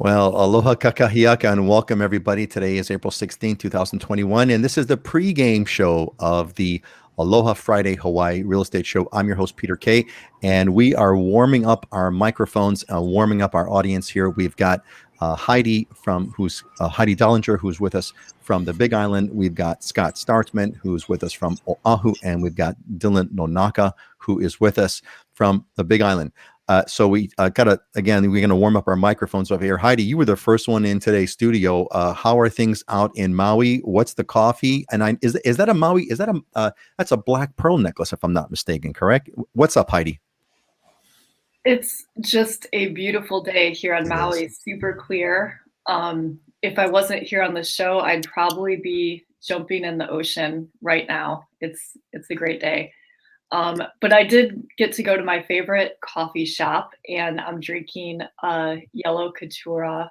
Well, aloha kakahiaka and welcome everybody. Today is April 16th, 2021, and this is the pregame show of the Aloha Friday Hawaii Real Estate Show. I'm your host, Peter Kay, and we are warming up our microphones, warming up our audience here. We've got Heidi Heidi Dollinger, who's with us from the Big Island. We've got Scott Startzman, who's with us from Oahu, and we've got Dylan Nonaka, who is with us from the Big Island. So we we're going to warm up our microphones over here. Heidi, you were the first one in today's studio. How are things out in Maui? What's the coffee? And is that a Maui? That's a black pearl necklace, if I'm not mistaken, correct? What's up, Heidi? It's just a beautiful day here on Maui, super clear. If I wasn't here on the show, I'd probably be jumping in the ocean right now. It's a great day. But I did get to go to my favorite coffee shop, and I'm drinking a yellow Couture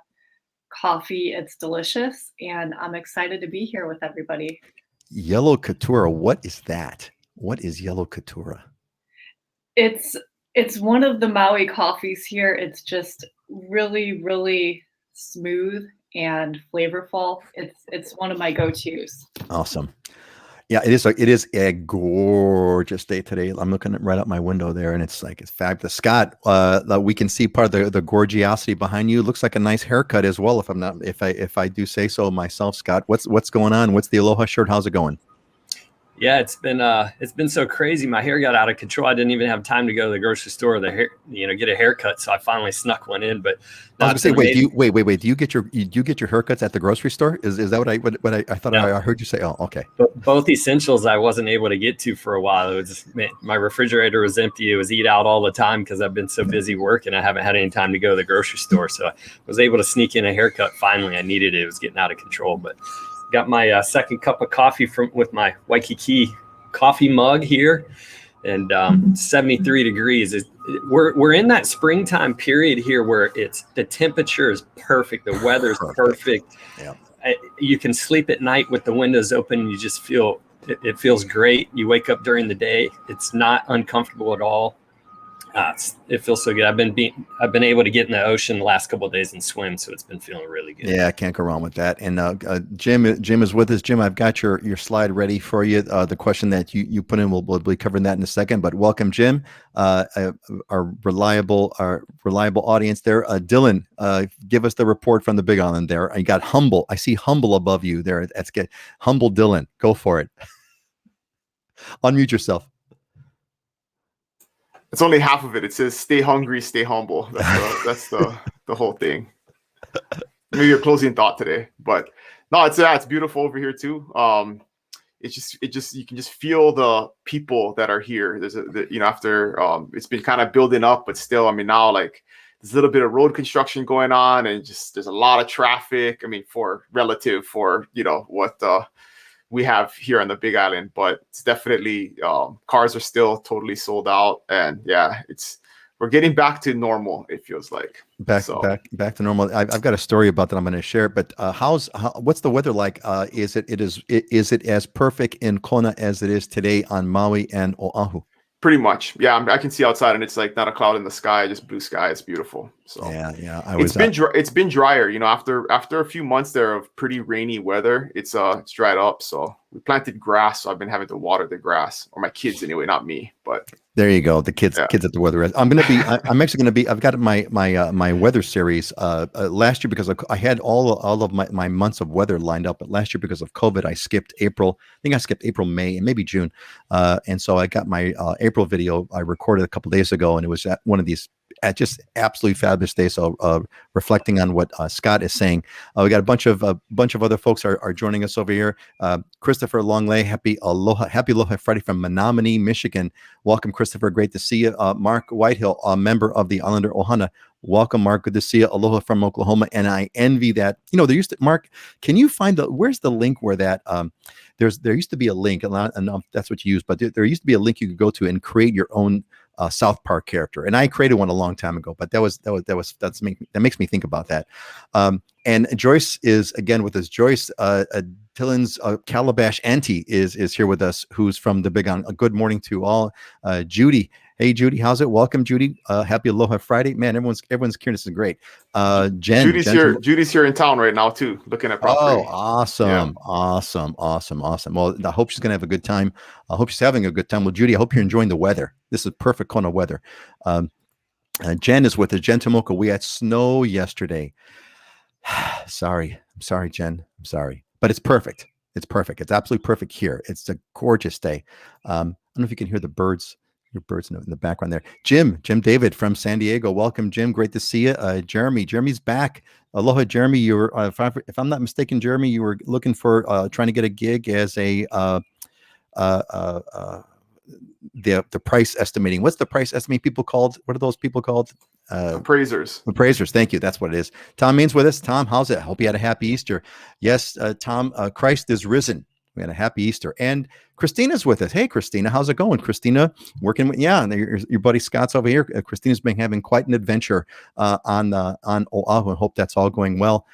coffee. It's delicious, and I'm excited to be here with everybody. Yellow Couture, what is that? What is yellow Couture? It's one of the Maui coffees here. It's just really, really smooth and flavorful. It's one of my go-tos. Awesome. Yeah, it is a gorgeous day today. I'm looking right out my window there, and it's fabulous. Scott, we can see part of the gorgeosity behind you. It looks like a nice haircut as well, if I do say so myself. Scott, what's going on? What's the Aloha shirt? How's it going? Yeah, it's been so crazy. My hair got out of control. I didn't even have time to go to the grocery store get a haircut. So I finally snuck one in. But I was gonna say, wait. Do you get your haircuts at the grocery store? Is that what I thought? No. I heard you say? Oh, okay. But both essentials I wasn't able to get to for a while. It was my refrigerator was empty. It was eat out all the time because I've been so busy working. I haven't had any time to go to the grocery store. So I was able to sneak in a haircut. Finally, I needed it. It was getting out of control, but. Got my second cup of coffee with my Waikiki coffee mug here, and 73 degrees. We're in that springtime period here where the temperature is perfect, the weather's perfect. Yeah. You can sleep at night with the windows open. And you just feel it feels great. You wake up during the day. It's not uncomfortable at all. It feels so good. I've been able to get in the ocean the last couple of days and swim, so it's been feeling really good. Yeah, I can't go wrong with that. And Jim is with us. Jim, I've got your slide ready for you. The question that you put in, we'll be covering that in a second. But welcome, Jim, our reliable audience there. Dylan, give us the report from the Big Island there. I got humble. I see humble above you there. That's good. Humble Dylan, go for it. Unmute yourself. It's only half of it. It says, "Stay hungry, stay humble." That's the whole thing. Maybe your closing thought today, but no, it's beautiful over here too. It's just you can just feel the people that are here. There's after it's been kind of building up, but still, I mean, now there's a little bit of road construction going on, and just there's a lot of traffic. I mean, for what we have here on the Big Island, but it's definitely cars are still totally sold out, and yeah, we're getting back to normal. It feels like back to normal. I've got a story about that I'm going to share. But what's the weather like? Is it as perfect in Kona as it is today on Maui and Oahu? Pretty much, yeah. I can see outside, and it's not a cloud in the sky, just blue sky. It's beautiful. So yeah. It's been drier. After a few months there of pretty rainy weather, it's dried up. So we planted grass. So I've been having to water the grass, or my kids anyway, not me. But there you go, the kids at the weather. I'm actually gonna be. I've got my weather series. Last year, because I had all of my months of weather lined up, but last year because of COVID, I skipped April. I think I skipped April, May, and maybe June. And so I got my April video I recorded a couple days ago, and it was at one of these just absolutely fabulous days. So reflecting on what Scott is saying, we got a bunch of other folks are joining us over here. Christopher Longley, happy Aloha Friday from Menominee, Michigan. Welcome, Christopher. Great to see you. Mark Whitehill, a member of the Islander Ohana. Welcome, Mark. Good to see you. Aloha from Oklahoma. And I envy that. There used to, Mark, can you find where's the link where that there used to be a link, and that's what you use, but there used to be a link you could go to and create your own South Park character, and I created one a long time ago. But that makes me think about that. And Joyce is again with us. Joyce, Dylan's Calabash auntie is here with us, who's from the Big Island. Good morning to all. Judy Hey, Judy, how's it? Welcome, Judy. Happy Aloha Friday, man. Everyone's hearing this is great. Jen, Judy's here in town right now too, looking at property. Oh, awesome, awesome. Well, I hope she's gonna have a good time. I hope she's having a good time. Well, Judy, I hope you're enjoying the weather. This is perfect Kona weather. Jen is with us. Jen Tomoka. We had snow yesterday. I'm sorry, Jen. I'm sorry, but it's perfect. It's perfect. It's absolutely perfect here. It's a gorgeous day. I don't know if you can hear the birds. Your birds in the background there. Jim David from San Diego. Welcome, Jim. Great to see you. Jeremy's back. Aloha, Jeremy. You were, if I'm not mistaken, Jeremy, you were looking for trying to get a gig as a the price estimating. What's the price estimating people called? What are those people called? Appraisers. Thank you. That's what it is. Tom Means with us. Tom, how's it? Hope you had a happy Easter. Yes, Tom, Christ is risen. We had a happy Easter. And Christina's with us. Hey, Christina, how's it going? Christina, working with, and your buddy Scott's over here. Christina's been having quite an adventure on Oahu. I hope that's all going well.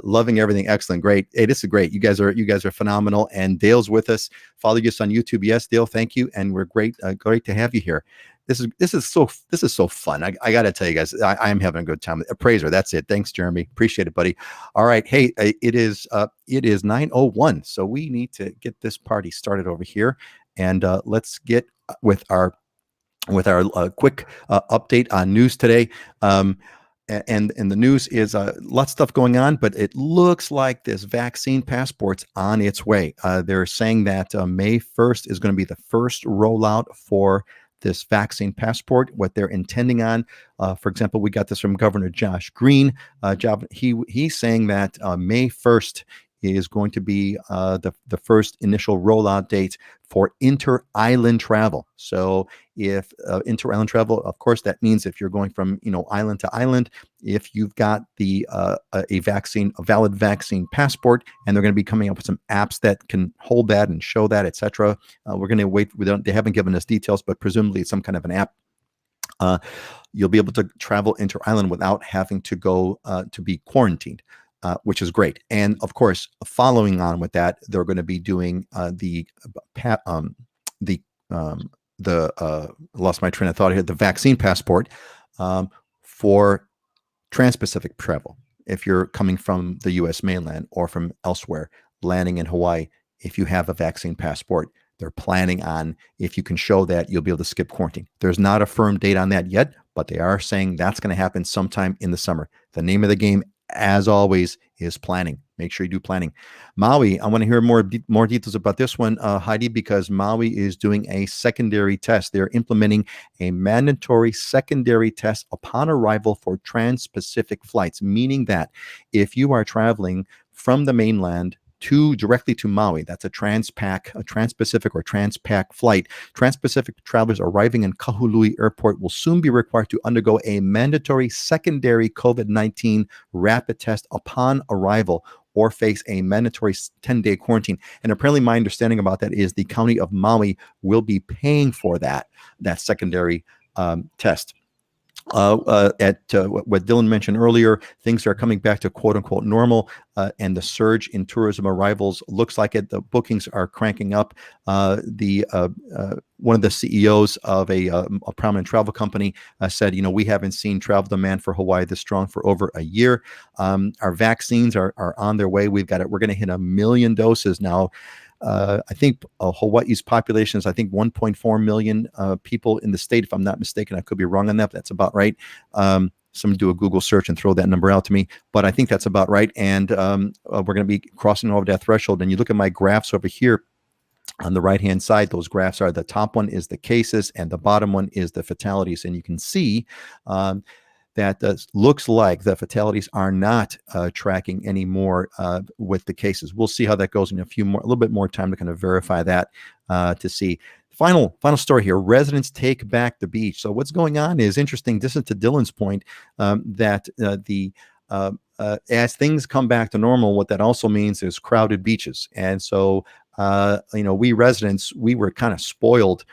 Loving everything. Excellent. Great. Hey, this is great. You guys are phenomenal. And Dale's with us. Follow us on YouTube. Yes, Dale, thank you. And we're great to have you here. This is so fun. I got to tell you guys, I am having a good time. Appraiser. That's it. Thanks, Jeremy. Appreciate it, buddy. All right. Hey, it is 9:01. So we need to get this party started over here, and let's get with our quick update on news today. And the news is lots of stuff going on, but it looks like this vaccine passport's on its way. They're saying that May 1st is going to be the first rollout for this vaccine passport. What they're intending on, for example, we got this from Governor Josh Green. He's saying that May 1st is going to be the first initial rollout date for inter-island travel. So if inter-island travel, of course, that means if you're going from island to island, if you've got a valid vaccine passport, and they're going to be coming up with some apps that can hold that and show that, etc. We're going to wait. They haven't given us details, but presumably it's some kind of an app. You'll be able to travel inter-island without having to go to be quarantined. Which is great. And of course, following on with that, they're going to be doing lost my train of thought here, the vaccine passport for trans-Pacific travel. If you're coming from the U.S. mainland or from elsewhere, landing in Hawaii, if you have a vaccine passport, they're planning on, if you can show that, you'll be able to skip quarantine. There's not a firm date on that yet, but they are saying that's going to happen sometime in the summer. The name of the game, as always, is planning. Make sure you do planning. Maui, I want to hear more details about this one, Heidi, because Maui is doing a secondary test. They're implementing a mandatory secondary test upon arrival for trans-Pacific flights, meaning that if you are traveling from the mainland directly to Maui, that's a trans-Pacific or trans-Pac flight. Trans-Pacific travelers arriving in Kahului Airport will soon be required to undergo a mandatory secondary COVID-19 rapid test upon arrival, or face a mandatory 10-day quarantine. And apparently my understanding about that is the county of Maui will be paying for that secondary test. What Dylan mentioned earlier, things are coming back to quote unquote normal, and the surge in tourism arrivals looks like it. The bookings are cranking up. One of the CEOs of a prominent travel company said, we haven't seen travel demand for Hawaii this strong for over a year. Our vaccines are on their way. We're going to hit 1 million doses now. I think Hawaii's population is, 1.4 million people in the state, if I'm not mistaken. I could be wrong on that, but that's about right. Someone do a Google search and throw that number out to me, but I think that's about right. And we're going to be crossing over that threshold. And you look at my graphs over here on the right-hand side, those graphs are, the top one is the cases and the bottom one is the fatalities. And you can see that looks like the fatalities are not tracking anymore with the cases. We'll see how that goes in a little bit more time to kind of verify that to see. Final story here. Residents take back the beach. So what's going on is interesting. This is to Dylan's point that as things come back to normal, what that also means is crowded beaches. And so we residents, we were kind of spoiled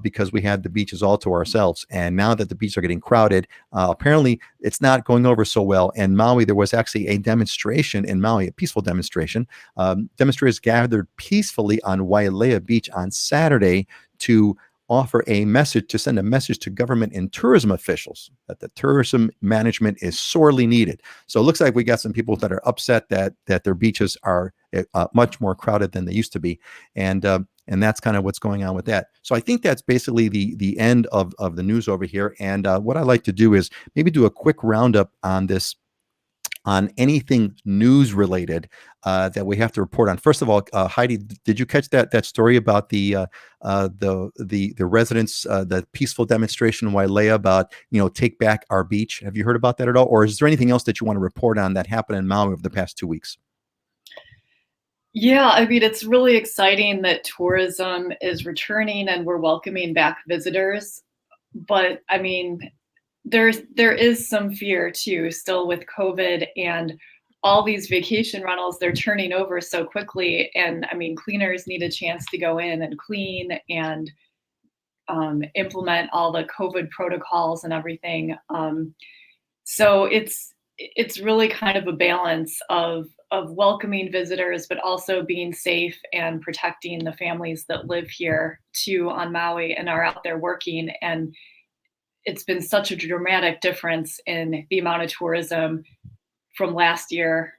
because we had the beaches all to ourselves. And now that the beaches are getting crowded, apparently it's not going over so well. And Maui, there was actually a demonstration in Maui, a peaceful demonstration. Demonstrators gathered peacefully on Wailea Beach on Saturday to offer a message to send a message to government and tourism officials that the tourism management is sorely needed. So it looks like we got some people that are upset that their beaches are much more crowded than they used to be, and that's kind of what's going on with that. So I think that's basically the end of the news over here. And what I like to do is maybe do a quick roundup on this, on anything news related that we have to report on. First of all, Heidi, did you catch that story about the residents, the peaceful demonstration in Wailea about, take back our beach? Have you heard about that at all? Or is there anything else that you want to report on that happened in Maui over the past 2 weeks? Yeah, I mean, it's really exciting that tourism is returning and we're welcoming back visitors. But I mean, there is some fear too, still with COVID and all these vacation rentals, they're turning over so quickly. And I mean, cleaners need a chance to go in and clean and implement all the COVID protocols and everything. So it's really kind of a balance of welcoming visitors, but also being safe and protecting the families that live here too on Maui and are out there working. And it's been such a dramatic difference in the amount of tourism from last year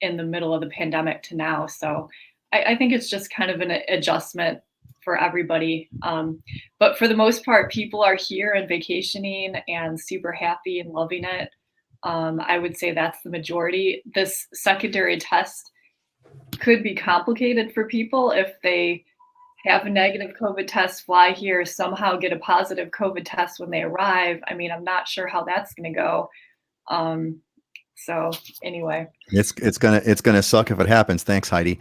in the middle of the pandemic to now. So I think it's just kind of an adjustment for everybody. But for the most part, people are here and vacationing and super happy and loving it. I would say that's the majority. This secondary test could be complicated for people if they have a negative COVID test, fly here, somehow get a positive COVID test when they arrive. I mean, I'm not sure how that's going to go. So anyway, it's gonna suck if it happens. Thanks, Heidi.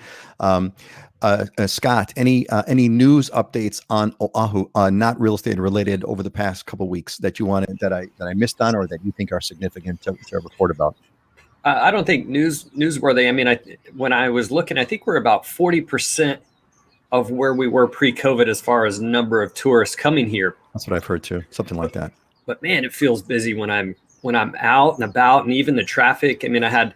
Scott, any news updates on Oahu, not real estate related, over the past couple of weeks that you wanted that I missed on, or that you think are significant to report about? I don't think newsworthy. I mean, when I was looking, I think we're about 40% of where we were pre-COVID as far as number of tourists coming here. That's what I've heard too, something like that. But man, it feels busy when I'm out and about, and even the traffic. I mean, I had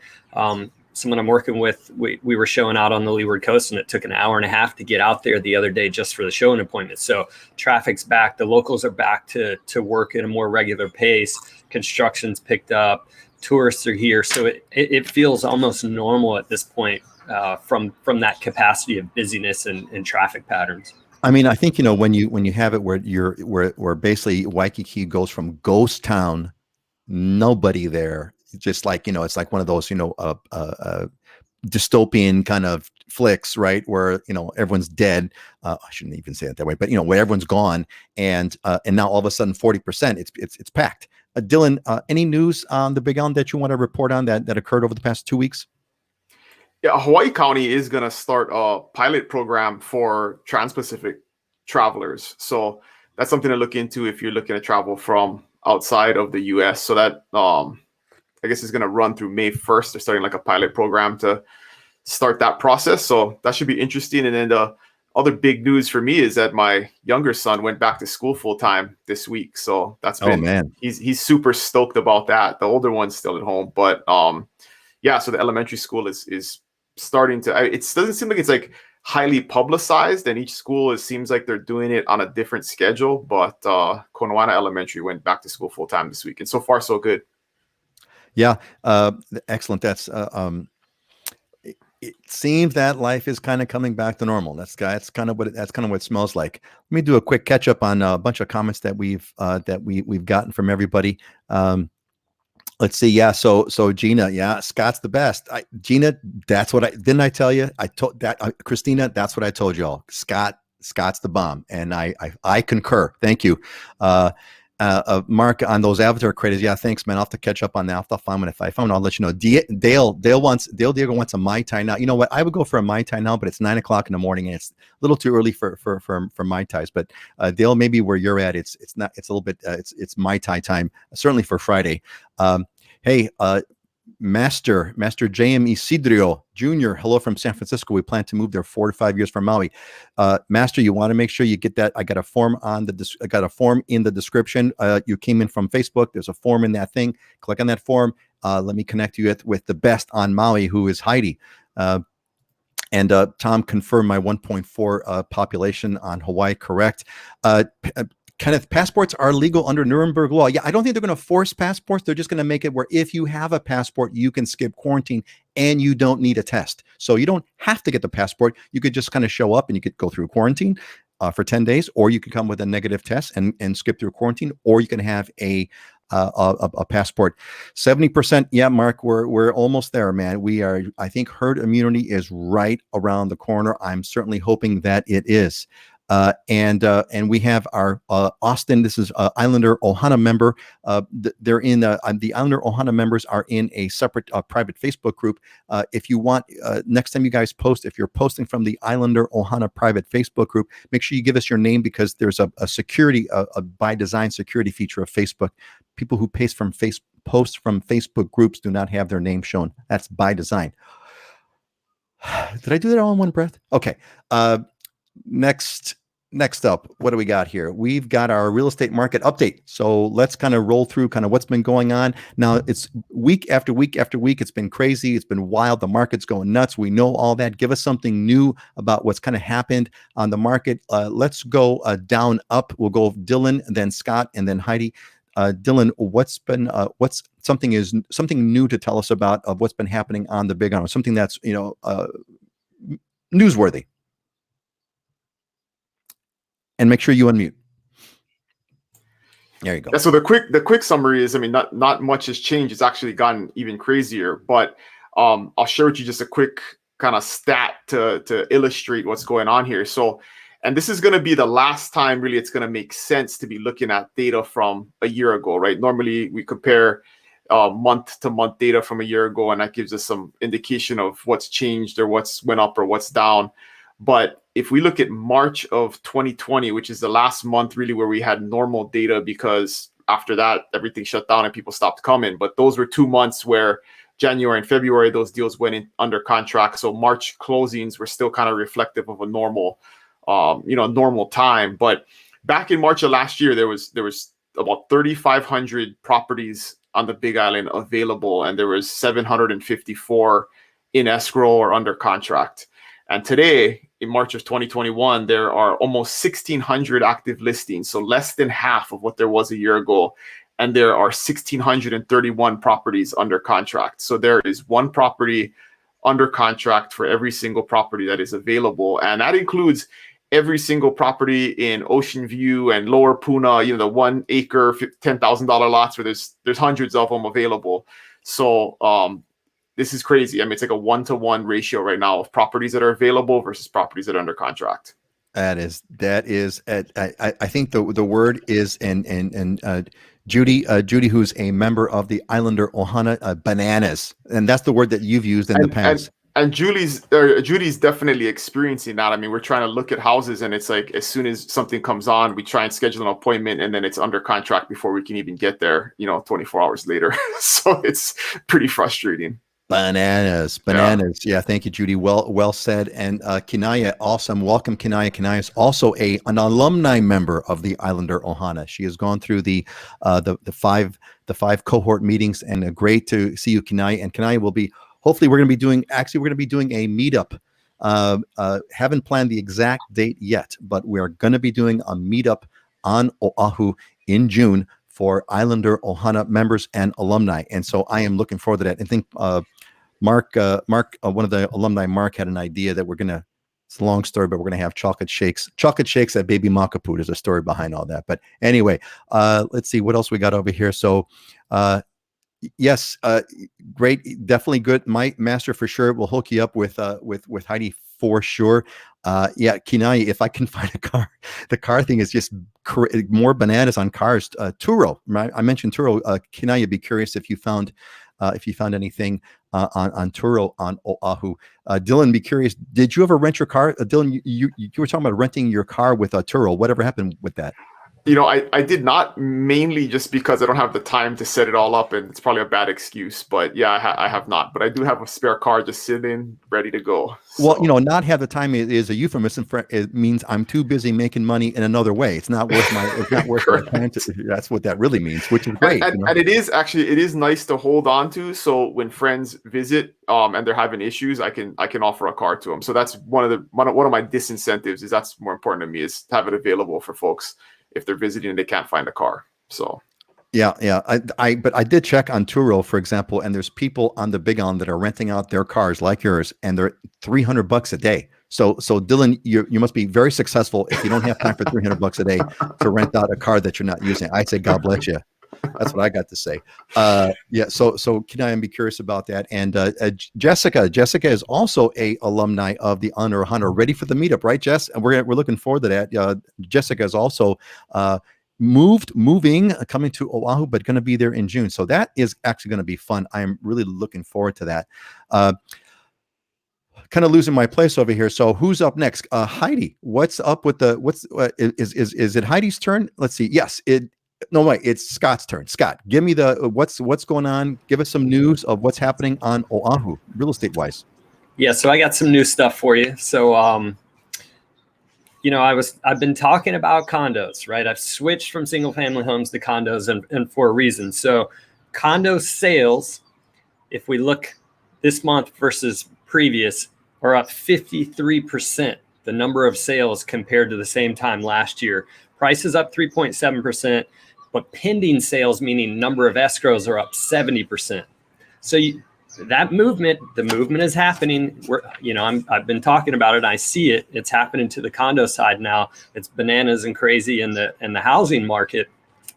someone I'm working with. We were showing out on the Leeward Coast, and it took an hour and a half to get out there the other day just for the showing appointment. So traffic's back. The locals are back to work at a more regular pace. Construction's picked up. Tourists are here, so it feels almost normal at this point. From that capacity of busyness and traffic patterns. I mean, I think, when you have it where basically Waikiki goes from ghost town, nobody there, just like, it's like one of those, dystopian kind of flicks, right? Where, everyone's dead. I shouldn't even say it that way, but where everyone's gone, and now all of a sudden 40%, it's packed. Dylan, any news on the Big Island that you want to report on that occurred over the past 2 weeks? Yeah, Hawaii County is going to start a pilot program for Trans-Pacific travelers. So that's something to look into if you're looking to travel from outside of the U.S. So that, I guess, is going to run through May 1st. They're starting like a pilot program to start that process. So that should be interesting. And then the other big news for me is that my younger son went back to school full time this week. So that's been, man, he's super stoked about that. The older one's still at home, but yeah, so the elementary school is starting to, it doesn't seem like it's like highly publicized, and each school seems like they're doing it on a different schedule, but Konoana Elementary went back to school full time this week, and so far so good. Yeah, excellent. That's it seems that life is kind of coming back to normal. That's kind of what it smells like. Let me do a quick catch up on a bunch of comments that we've gotten from everybody. Let's see. Yeah. So Gina, yeah, Scott's the best. Gina, that's what didn't I tell you? I told that Christina, that's what I told y'all. Scott's the bomb. And I concur. Thank you. Mark, on those Avatar craters. Yeah, thanks, man. I'll have to catch up on that. I'll find one. If I found, I'll let you know. Dale Diego wants a Mai Tai now. You know what? I would go for a Mai Tai now, but it's 9 o'clock in the morning, and it's a little too early for Mai Tais. But Dale, maybe where you're at, it's not. It's a little bit. It's Mai Tai time. Certainly for Friday. Hey, Master J.M. Isidrio Jr., hello from San Francisco. We plan to move there 4 to 5 years from Maui. Master, you want to make sure you get that. I got a form in the description. You came in from Facebook. There's a form in that thing. Click on that form. Let me connect you with the best on Maui, who is Heidi. And Tom confirmed my 1.4 population on Hawaii, correct. Kenneth, passports are legal under Nuremberg law. Yeah, I don't think they're going to force passports. They're just going to make it where if you have a passport, you can skip quarantine and you don't need a test. So you don't have to get the passport. You could just kind of show up and you could go through quarantine for 10 days, or you could come with a negative test and skip through quarantine, or you can have a passport. 70%. Yeah, Mark, we're almost there, man. We are, I think herd immunity is right around the corner. I'm certainly hoping that it is. And we have our Austin. This is Islander Ohana member. They're in the Islander Ohana members are in a separate private Facebook group. If you want, next time you guys post, if you're posting from the Islander Ohana private Facebook group, make sure you give us your name, because there's a security, a by design security feature of Facebook. People who post from Facebook groups do not have their name shown. That's by design. Did I do that all in one breath? Okay. Next up, what do we got here? We've got our real estate market update. So let's kind of roll through kind of what's been going on. Now, it's week after week after week. It's been crazy. It's been wild. The market's going nuts. We know all that. Give us something new about what's kind of happened on the market. Let's go down up. We'll go Dylan, and then Scott, and then Heidi. Dylan, what's something new to tell us about of what's been happening on the Big Island? Something that's newsworthy. And make sure you unmute. There you go. Yeah, so the quick summary is, I mean, not much has changed. It's actually gotten even crazier. But I'll share with you just a quick kind of stat to illustrate what's going on here. So, and this is going to be the last time really it's going to make sense to be looking at data from a year ago, right? Normally we compare month to month data from a year ago, and that gives us some indication of what's changed or what's went up or what's down. But if we look at March of 2020, which is the last month really where we had normal data, because after that, everything shut down and people stopped coming. But those were 2 months where January and February, those deals went in under contract. So March closings were still kind of reflective of a normal, normal time. But back in March of last year, there was about 3,500 properties on the Big Island available, and there was 754 in escrow or under contract. And today, in March of 2021, there are almost 1,600 active listings, so less than half of what there was a year ago. And there are 1,631 properties under contract. So there is one property under contract for every single property that is available. And that includes every single property in Ocean View and Lower Puna, the 1 acre, $10,000 lots where there's hundreds of them available. So, this is crazy. I mean, it's like a 1-to-1 ratio right now of properties that are available versus properties that are under contract. That is. I think the word is, and Judy, who's a member of the Islander Ohana, bananas, and that's the word that you've used in the past. And Judy's definitely experiencing that. I mean, we're trying to look at houses, and it's like as soon as something comes on, we try and schedule an appointment, and then it's under contract before we can even get there. 24 hours later. So it's pretty frustrating. Bananas. Yeah, thank you, Judy. Well said. And Kinaya, awesome. Welcome, Kinaya. Kinaya is also an alumni member of the Islander Ohana. She has gone through the five cohort meetings, and great to see you, Kinaya. And Kinaya will be, hopefully we're going to be doing a meetup. Haven't planned the exact date yet, but we're going to be doing a meetup on Oahu in June for Islander Ohana members and alumni. And so I am looking forward to that. I think Mark, one of the alumni, Mark, had an idea that it's a long story, but we're going to have chocolate shakes at Baby Makapu. There's a story behind all that. But anyway, let's see what else we got over here. So yes, great. Definitely good. My master for sure. We'll hook you up with Heidi for sure. Yeah, Kinai, if I can find a car, the car thing is just more bananas on cars. Turo, right? I mentioned Turo. Kinai, you'd be curious if you found anything on Turo on Oahu. Dylan, be curious. Did you ever rent your car? Dylan, you were talking about renting your car with Turo. Whatever happened with that? I did not, mainly just because I don't have the time to set it all up, and it's probably a bad excuse. But yeah, I have not. But I do have a spare car just sitting, ready to go. Well, So. not have the time is a euphemism for it means I'm too busy making money in another way. It's not worth my time to. That's what that really means, which is great. And it is nice to hold on to. So when friends visit, and they're having issues, I can offer a car to them. So that's one of my disincentives. Is that's more important to me, is to have it available for folks if they're visiting and they can't find a car. So. Yeah. But I did check on Turo, for example, and there's people on the Big Island that are renting out their cars like yours, and they're $300 a day. So Dylan, you must be very successful if you don't have time for $300 a day to rent out a car that you're not using. I'd say God bless you. That's what I got to say. Yeah. So can I be curious about that? And Jessica is also a alumni of the Honor Hunter. Ready for the meetup, right, Jess? And we're looking forward to that. Jessica is also moving, coming to Oahu, but going to be there in June. So that is actually going to be fun. I am really looking forward to that. Kind of losing my place over here. So who's up next? Heidi, what's up with is it Heidi's turn? Let's see. Yes, no, wait, it's Scott's turn. Scott, give me what's going on. Give us some news of what's happening on Oahu, real estate wise. Yeah, so I got some new stuff for you. So, I've been talking about condos, right? I've switched from single family homes to condos, and for a reason. So, condo sales, if we look this month versus previous, are up 53%. The number of sales compared to the same time last year. Price is up 3.7%. But pending sales, meaning number of escrows, are up 70%. So the movement is happening. I've been talking about it. I see it. It's happening to the condo side now. It's bananas and crazy in the housing market,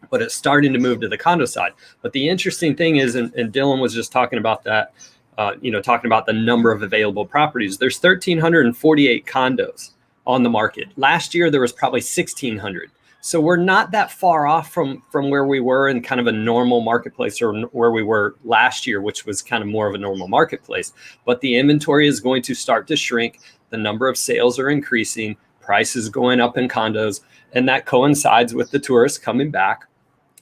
but it's starting to move to the condo side. But the interesting thing is, and Dylan was just talking about that, talking about the number of available properties. There's 1,348 condos on the market. Last year, there was probably 1,600. So we're not that far off from where we were in kind of a normal marketplace, or where we were last year, which was kind of more of a normal marketplace. But the inventory is going to start to shrink. The number of sales are increasing. Prices going up in condos. And that coincides with the tourists coming back.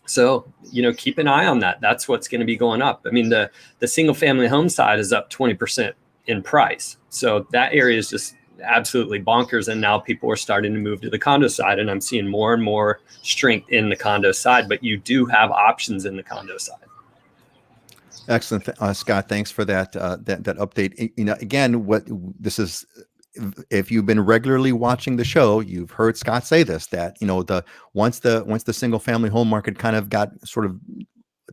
So, keep an eye on that. That's what's going to be going up. I mean, the single family home side is up 20% in price. So that area is just absolutely bonkers, and now people are starting to move to the condo side, and I'm seeing more and more strength in the condo side, but you do have options in the condo side. Excellent, Scott, thanks for that update. Again, what this is, if you've been regularly watching the show, you've heard Scott say this, that once the single family home market kind of got sort of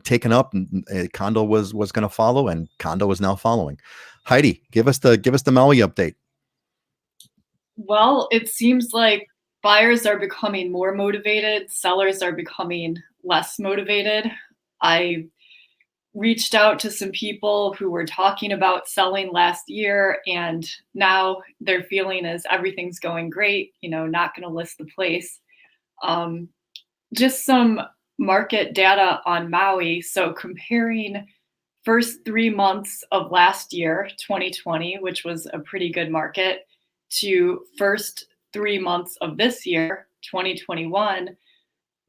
taken up, and condo was going to follow, and condo is now following. Heidi, give us the Maui update. Well, it seems like buyers are becoming more motivated. Sellers are becoming less motivated. I reached out to some people who were talking about selling last year, and now their feeling is everything's going great, not going to list the place. Just some market data on Maui. So comparing first 3 months of last year, 2020, which was a pretty good market, to first 3 months of this year, 2021,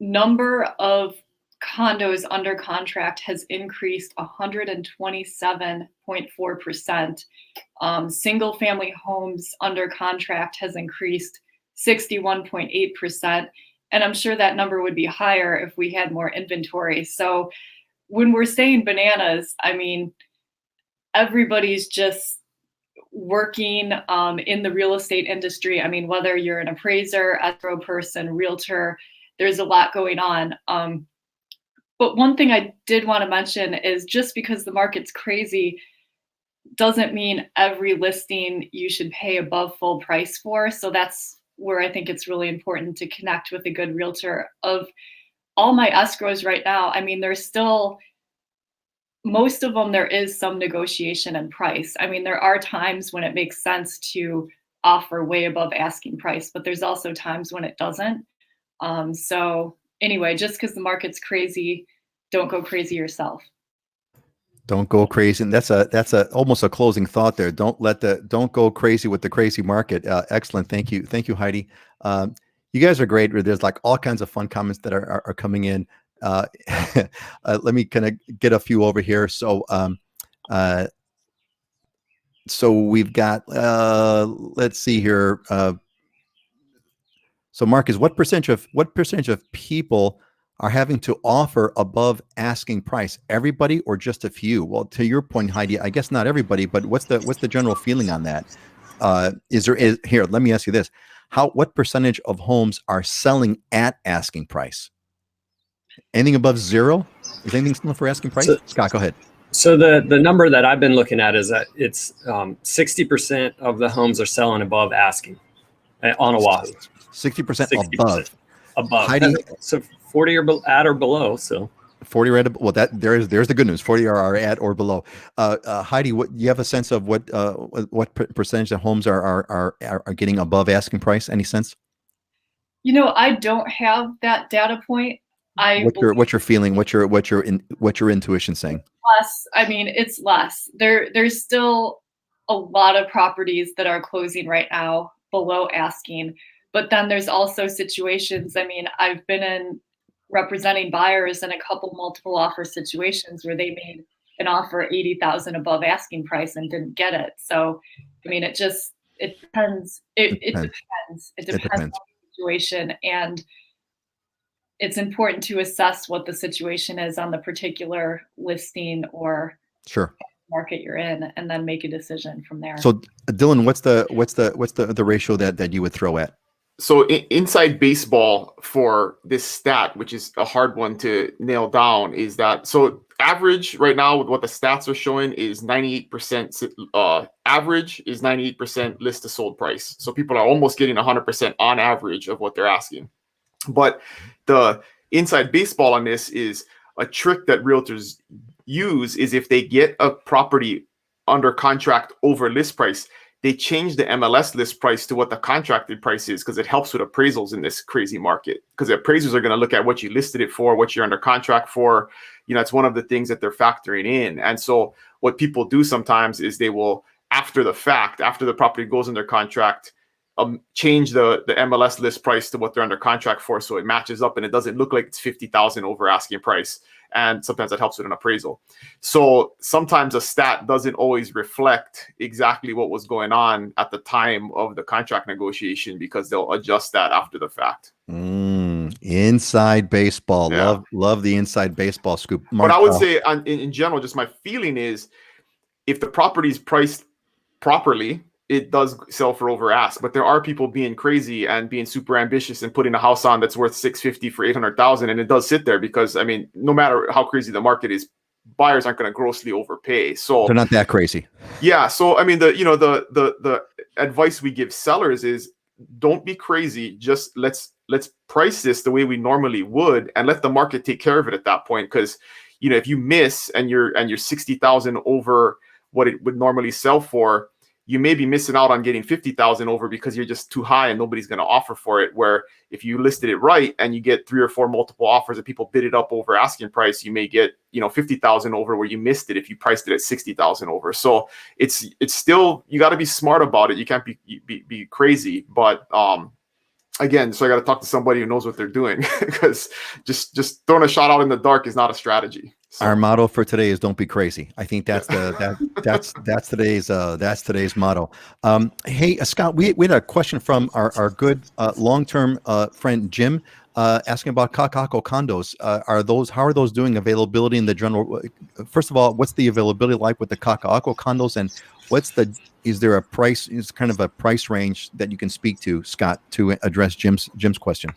number of condos under contract has increased 127.4%. Single family homes under contract has increased 61.8%. And I'm sure that number would be higher if we had more inventory. So when we're saying bananas, I mean, everybody's just working in the real estate industry. I mean, whether you're an appraiser, escrow person, realtor, there's a lot going on. But one thing I did want to mention is, just because the market's crazy doesn't mean every listing you should pay above full price for. So that's where I think it's really important to connect with a good realtor. Of all my escrows right now, I mean, there's still, most of them, there is some negotiation in price. I mean, there are times when it makes sense to offer way above asking price, but there's also times when it doesn't. So anyway, just because the market's crazy, don't go crazy yourself. Don't go crazy. And that's almost a closing thought there. Don't go crazy with the crazy market. Excellent. Thank you, Heidi. You guys are great. There's like all kinds of fun comments that are coming in. Let me kind of get a few over here. So we've got let's see here. So Marcus, what percentage of people are having to offer above asking price? Everybody or just a few? Well, to your point, Heidi, I guess not everybody, but what's the general feeling on that? Here, let me ask you this. What percentage of homes are selling at asking price? Anything above zero? Is anything still for asking price? Scott, go ahead. So the number that I've been looking at is that it's 60% of the homes are selling above asking on Oahu. 60% above. Heidi, so 40 or at or below. So 40 or at, well, there's the good news. 40 are at or below. Heidi, you have a sense of what percentage of homes are getting above asking price? Any sense? I don't have that data point. What's your feeling? What's your intuition saying? Less. I mean, it's less. There's still a lot of properties that are closing right now below asking. But then there's also situations, I mean, I've been in representing buyers in a couple multiple offer situations where they made an offer 80,000 above asking price and didn't get it. So, I mean, it depends. It depends on the situation. And it's important to assess what the situation is on the particular listing or market you're in, and then make a decision from there. So Dylan, what's the ratio that you would throw at? So inside baseball for this stat, which is a hard one to nail down, is that so average right now with what the stats are showing is 98%. Average is 98% list to sold price. So people are almost getting 100% on average of what they're asking. But the inside baseball on this is a trick that realtors use is if they get a property under contract over list price, they change the MLS list price to what the contracted price is because it helps with appraisals in this crazy market. Because the appraisers are going to look at what you listed it for, what you're under contract for. It's one of the things that they're factoring in. And so what people do sometimes is they will, after the fact, after the property goes under contract, change the MLS list price to what they're under contract for, so it matches up and it doesn't look like it's 50,000 over asking price. And sometimes that helps with an appraisal. So sometimes a stat doesn't always reflect exactly what was going on at the time of the contract negotiation because they'll adjust that after the fact. Inside baseball. Yeah. Love the inside baseball scoop. Mark, but I would say in general, just my feeling is if the property is priced properly, it does sell for over ask, but there are people being crazy and being super ambitious and putting a house on that's worth $650 for $800,000, and it does sit there because I mean, no matter how crazy the market is, buyers aren't going to grossly overpay. So they're not that crazy. Yeah. So I mean, the advice we give sellers is don't be crazy. Just let's price this the way we normally would and let the market take care of it at that point. Because if you miss and you're 60,000 over what it would normally sell for, you may be missing out on getting 50,000 over because you're just too high and nobody's going to offer for it. Where if you listed it right and you get 3 or 4 multiple offers and people bid it up over asking price, you may get 50,000 over where you missed it if you priced it at 60,000 over. So it's still, you got to be smart about it. You can't be crazy, but again, so I got to talk to somebody who knows what they're doing because just throwing a shot out in the dark is not a strategy. So. Our motto for today is "Don't be crazy." I think that's that's today's motto. Hey, Scott, we had a question from our good long-term friend Jim asking about Kaka'ako condos. How are those doing? Availability in the general. First of all, what's the availability like with the Kaka'ako condos, and is there a price? Is kind of a price range that you can speak to, Scott, to address Jim's question?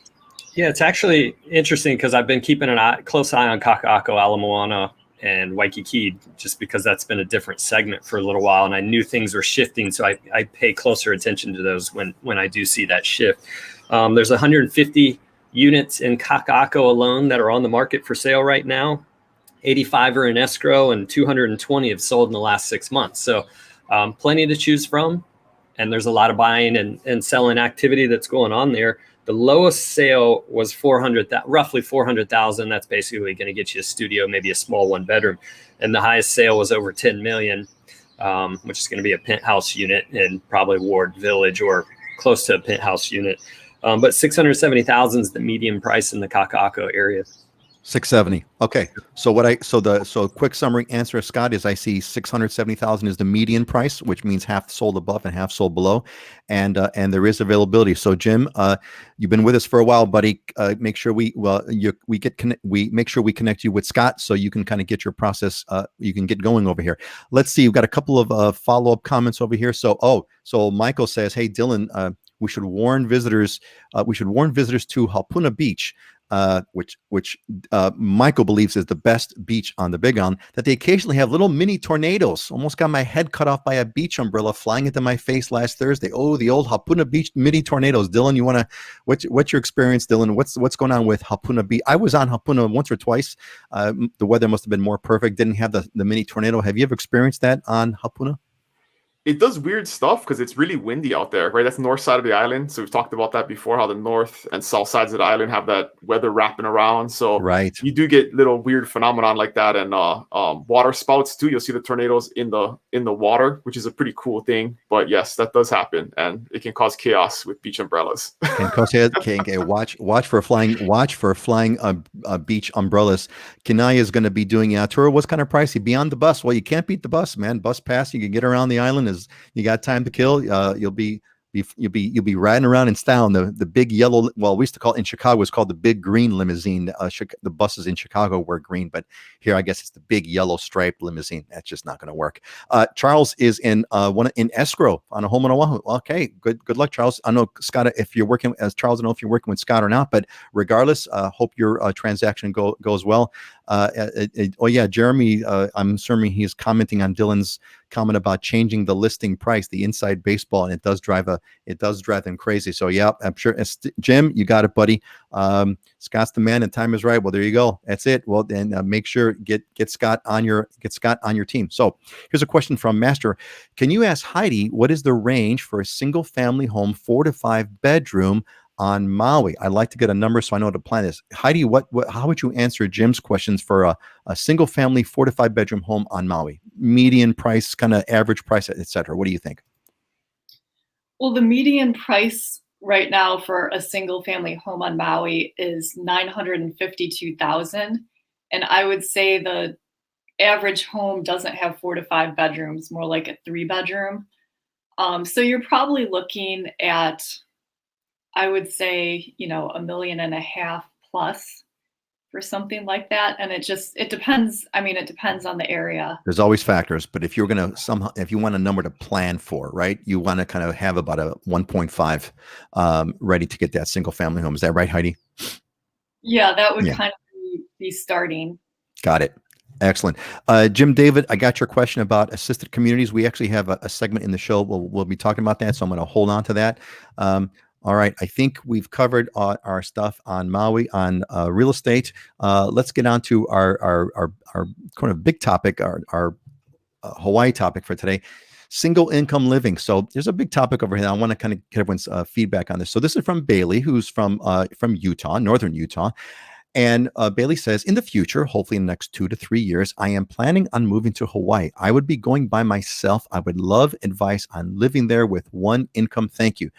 Yeah, it's actually interesting because I've been keeping a close eye on Kaka'ako, Ala Moana, and Waikiki just because that's been a different segment for a little while, and I knew things were shifting, so I pay closer attention to those when I do see that shift. There's 150 units in Kaka'ako alone that are on the market for sale right now. 85 are in escrow, and 220 have sold in the last 6 months. So plenty to choose from, and there's a lot of buying and selling activity that's going on there. The lowest sale was roughly 400,000. That's basically going to get you a studio, maybe a small 1-bedroom. And the highest sale was over 10 million, which is going to be a penthouse unit in probably Ward Village or close to a penthouse unit. But 670,000 is the median price in the Kaka'ako area. 670. Okay. So quick summary answer, Scott, is I see 670,000 is the median price, which means half sold above and half sold below, and there is availability. So Jim, you've been with us for a while, buddy. Make sure we make sure we connect you with Scott so you can kind of get your process. You can get going over here. Let's see. We've got a couple of follow-up comments over here. So Michael says, "Hey Dylan, we should warn visitors. We should warn visitors to Hapuna Beach." Which Michael believes is the best beach on the Big Island, that they occasionally have little mini tornadoes. Almost got my head cut off by a beach umbrella flying into my face last Thursday. Oh, the old Hapuna Beach mini tornadoes. Dylan, you want to, what's your experience, Dylan? What's going on with Hapuna Beach? I was on Hapuna once or twice. The weather must have been more perfect. Didn't have the mini tornado. Have you ever experienced that on Hapuna? It does weird stuff because it's really windy out there, right? That's the north side of the island. So we've talked about that before, how the north and south sides of the island have that weather wrapping around. So right, you do get little weird phenomenon like that, and water spouts too. You'll see the tornadoes in the water, which is a pretty cool thing. But yes, that does happen, and it can cause chaos with beach umbrellas. And watch for flying beach umbrellas. Kenai is going to be doing a tour. What's kind of pricey? Beyond the bus. Well, you can't beat the bus, man. Bus pass, you can get around the island. As you got time to kill, you'll be riding around in style in the big yellow. Well, we used to call it in Chicago. It's called the big green limousine. The buses in Chicago were green, but here I guess it's the big yellow striped limousine. That's just not going to work. Charles is in escrow on a home in Oahu. Okay, good luck, Charles. I know Scott, if you're working as Charles, I don't know if you're working with Scott or not, but regardless, hope your transaction goes well. Jeremy, I'm assuming he's commenting on Dylan's comment about changing the listing price, the inside baseball, and it does drive them crazy. So yeah, I'm sure. Jim, you got it, buddy. Scott's the man, and time is right. Well, there you go. That's it. Well, then make sure get Scott on your team. So here's a question from Master. Can you ask Heidi what is the range for a single family home 4 to 5 bedroom on Maui? I'd like to get a number so I know what to plan is. Heidi, how would you answer Jim's questions for a single family 4 to 5 bedroom home on Maui? Median price, kind of average price, etc. What do you think? Well, the median price right now for a single family home on Maui is $952,000. And I would say the average home doesn't have 4 to 5 bedrooms, more like a 3-bedroom. So you're probably looking at, I would say, $1.5 million plus for something like that. And it depends. I mean, it depends on the area. There's always factors, but if you're going to if you want a number to plan for, right, you want to kind of have about a 1.5 ready to get that single family home. Is that right, Heidi? Yeah, that would kind of be starting. Got it. Excellent. Jim David, I got your question about assisted communities. We actually have a segment in the show. We'll be talking about that. So I'm going to hold on to that. All right. I think we've covered our stuff on Maui, on real estate. Let's get on to our kind of big topic, our Hawaii topic for today, single income living. So there's a big topic over here. I want to kind of get everyone's feedback on this. So this is from Bailey, who's from Utah, northern Utah. And Bailey says, in the future, hopefully in the next 2 to 3 years, I am planning on moving to Hawaii. I would be going by myself. I would love advice on living there with one income. Thank you.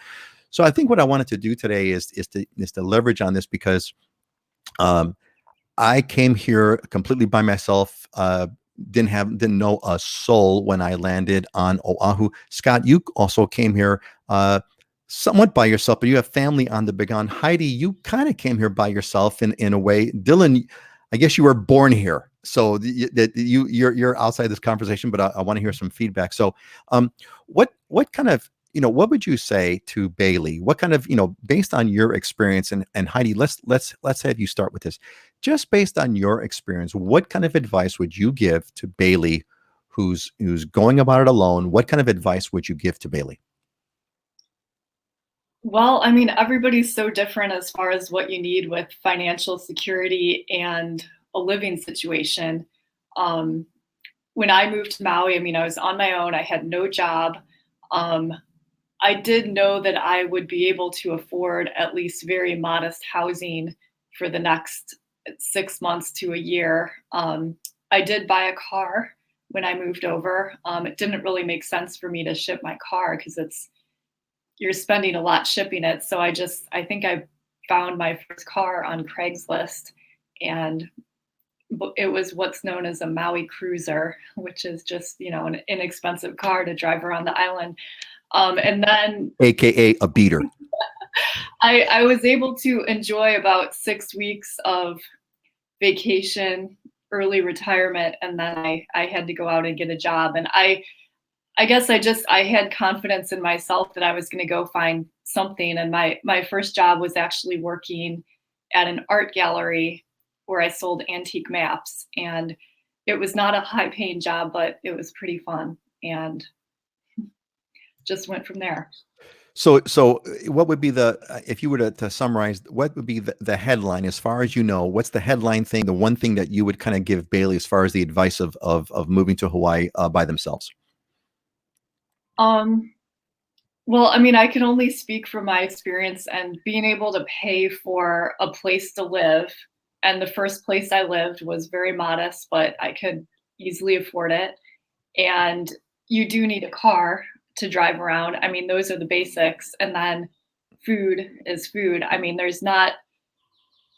So I think what I wanted to do today is to leverage on this because I came here completely by myself. Didn't know a soul when I landed on Oahu. Scott, you also came here somewhat by yourself, but you have family on the Big Island. Heidi, you kind of came here by yourself in a way. Dylan, I guess you were born here, so you're outside this conversation, but I want to hear some feedback. So, what kind of what would you say to Bailey? What kind of based on your experience and Heidi, let's have you start with this. Just based on your experience, what kind of advice would you give to Bailey, who's going about it alone? What kind of advice would you give to Bailey? Well, I mean, everybody's so different as far as what you need with financial security and a living situation. When I moved to Maui, I mean, I was on my own. I had no job. I did know that I would be able to afford at least very modest housing for the next 6 months to a year. I did buy a car when I moved over. It didn't really make sense for me to ship my car because it's you're spending a lot shipping it. So I think I found my first car on Craigslist, and it was what's known as a Maui cruiser, which is just, an inexpensive car to drive around the island. And then AKA a beater. I was able to enjoy about 6 weeks of vacation, early retirement, and then I had to go out and get a job. And I guess I had confidence in myself that I was going to go find something. And my first job was actually working at an art gallery where I sold antique maps. And it was not a high paying job, but it was pretty fun, and just went from there. So what would be if you were to summarize, what would be the headline, as far as you know? What's the headline thing, the one thing that you would kind of give Bailey as far as the advice of moving to Hawaii by themselves? Well, I mean, I can only speak from my experience, and being able to pay for a place to live. And the first place I lived was very modest, but I could easily afford it. And you do need a car to drive around. I mean, those are the basics. And then food is food. I mean, there's not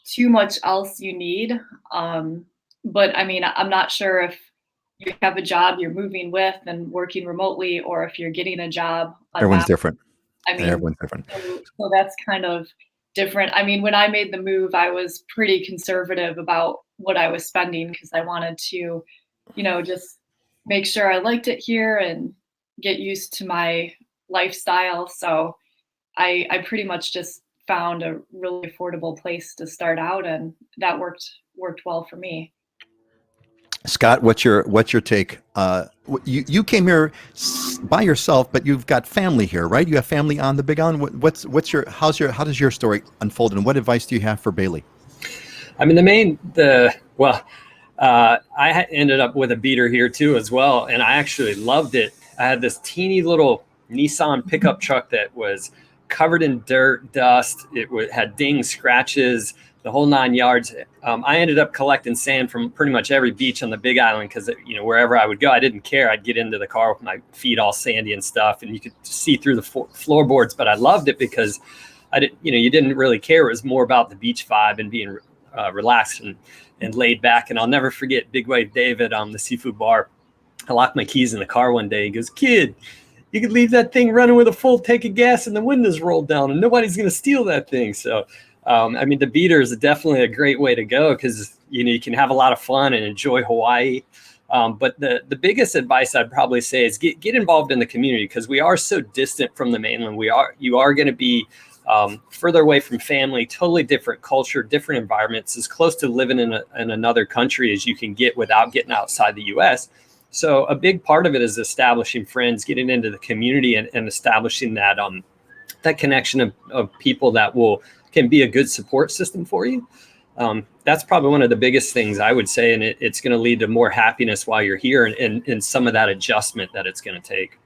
too much else you need. But I mean, I'm not sure if you have a job you're moving with and working remotely, or if you're getting a job. Everyone's different. I mean, everyone's different. So that's kind of different. I mean, when I made the move, I was pretty conservative about what I was spending, because I wanted to, just make sure I liked it here and get used to my lifestyle. So I pretty much just found a really affordable place to start out, and that worked well for me. Scott, what's your take? You came here by yourself, but you've got family here, right? You have family on the Big Island. How does your story unfold, and what advice do you have for Bailey? I mean, I ended up with a beater here too as well, and I actually loved it. I had this teeny little Nissan pickup truck that was covered in dirt, dust. It had dings, scratches, the whole 9 yards. I ended up collecting sand from pretty much every beach on the Big Island, because wherever I would go, I didn't care. I'd get into the car with my feet all sandy and stuff, and you could see through the floorboards. But I loved it because you didn't really care. It was more about the beach vibe and being relaxed and laid back. And I'll never forget Big Wave David on the seafood bar. I locked my keys in the car one day. He goes, "Kid, you could leave that thing running with a full tank of gas and the windows rolled down, and nobody's going to steal that thing." So, I mean, the beater is definitely a great way to go, because you can have a lot of fun and enjoy Hawaii. But the biggest advice I'd probably say is get involved in the community, because we are so distant from the mainland. You are going to be further away from family, totally different culture, different environments, as close to living in another country as you can get without getting outside the U.S. So a big part of it is establishing friends, getting into the community, and establishing that connection of people that can be a good support system for you. That's probably one of the biggest things I would say, and it's going to lead to more happiness while you're here, and some of that adjustment that it's going to take.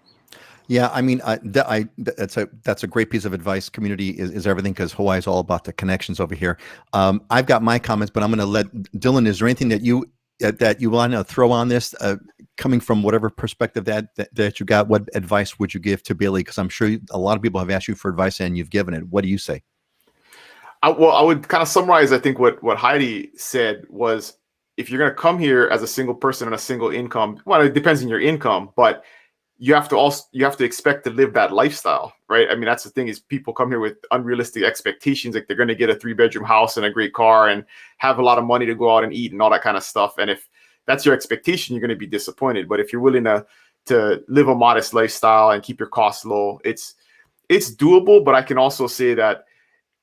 Yeah, I mean, that's a great piece of advice. Community is everything, because Hawaii is all about the connections over here. I've got my comments, but I'm going to let Dylan. Is there anything that you want to throw on this, coming from whatever perspective that you got? What advice would you give to Bailey? Because I'm sure a lot of people have asked you for advice, and you've given it. What do you say? I would kind of summarize, I think, what Heidi said was, if you're going to come here as a single person on a single income, well, it depends on your income, but you have to expect to live that lifestyle, right? I mean, that's the thing, is people come here with unrealistic expectations, like they're going to get a 3-bedroom house and a great car and have a lot of money to go out and eat and all that kind of stuff. And if that's your expectation, you're going to be disappointed. But if you're willing to live a modest lifestyle and keep your costs low, it's doable. But I can also say that,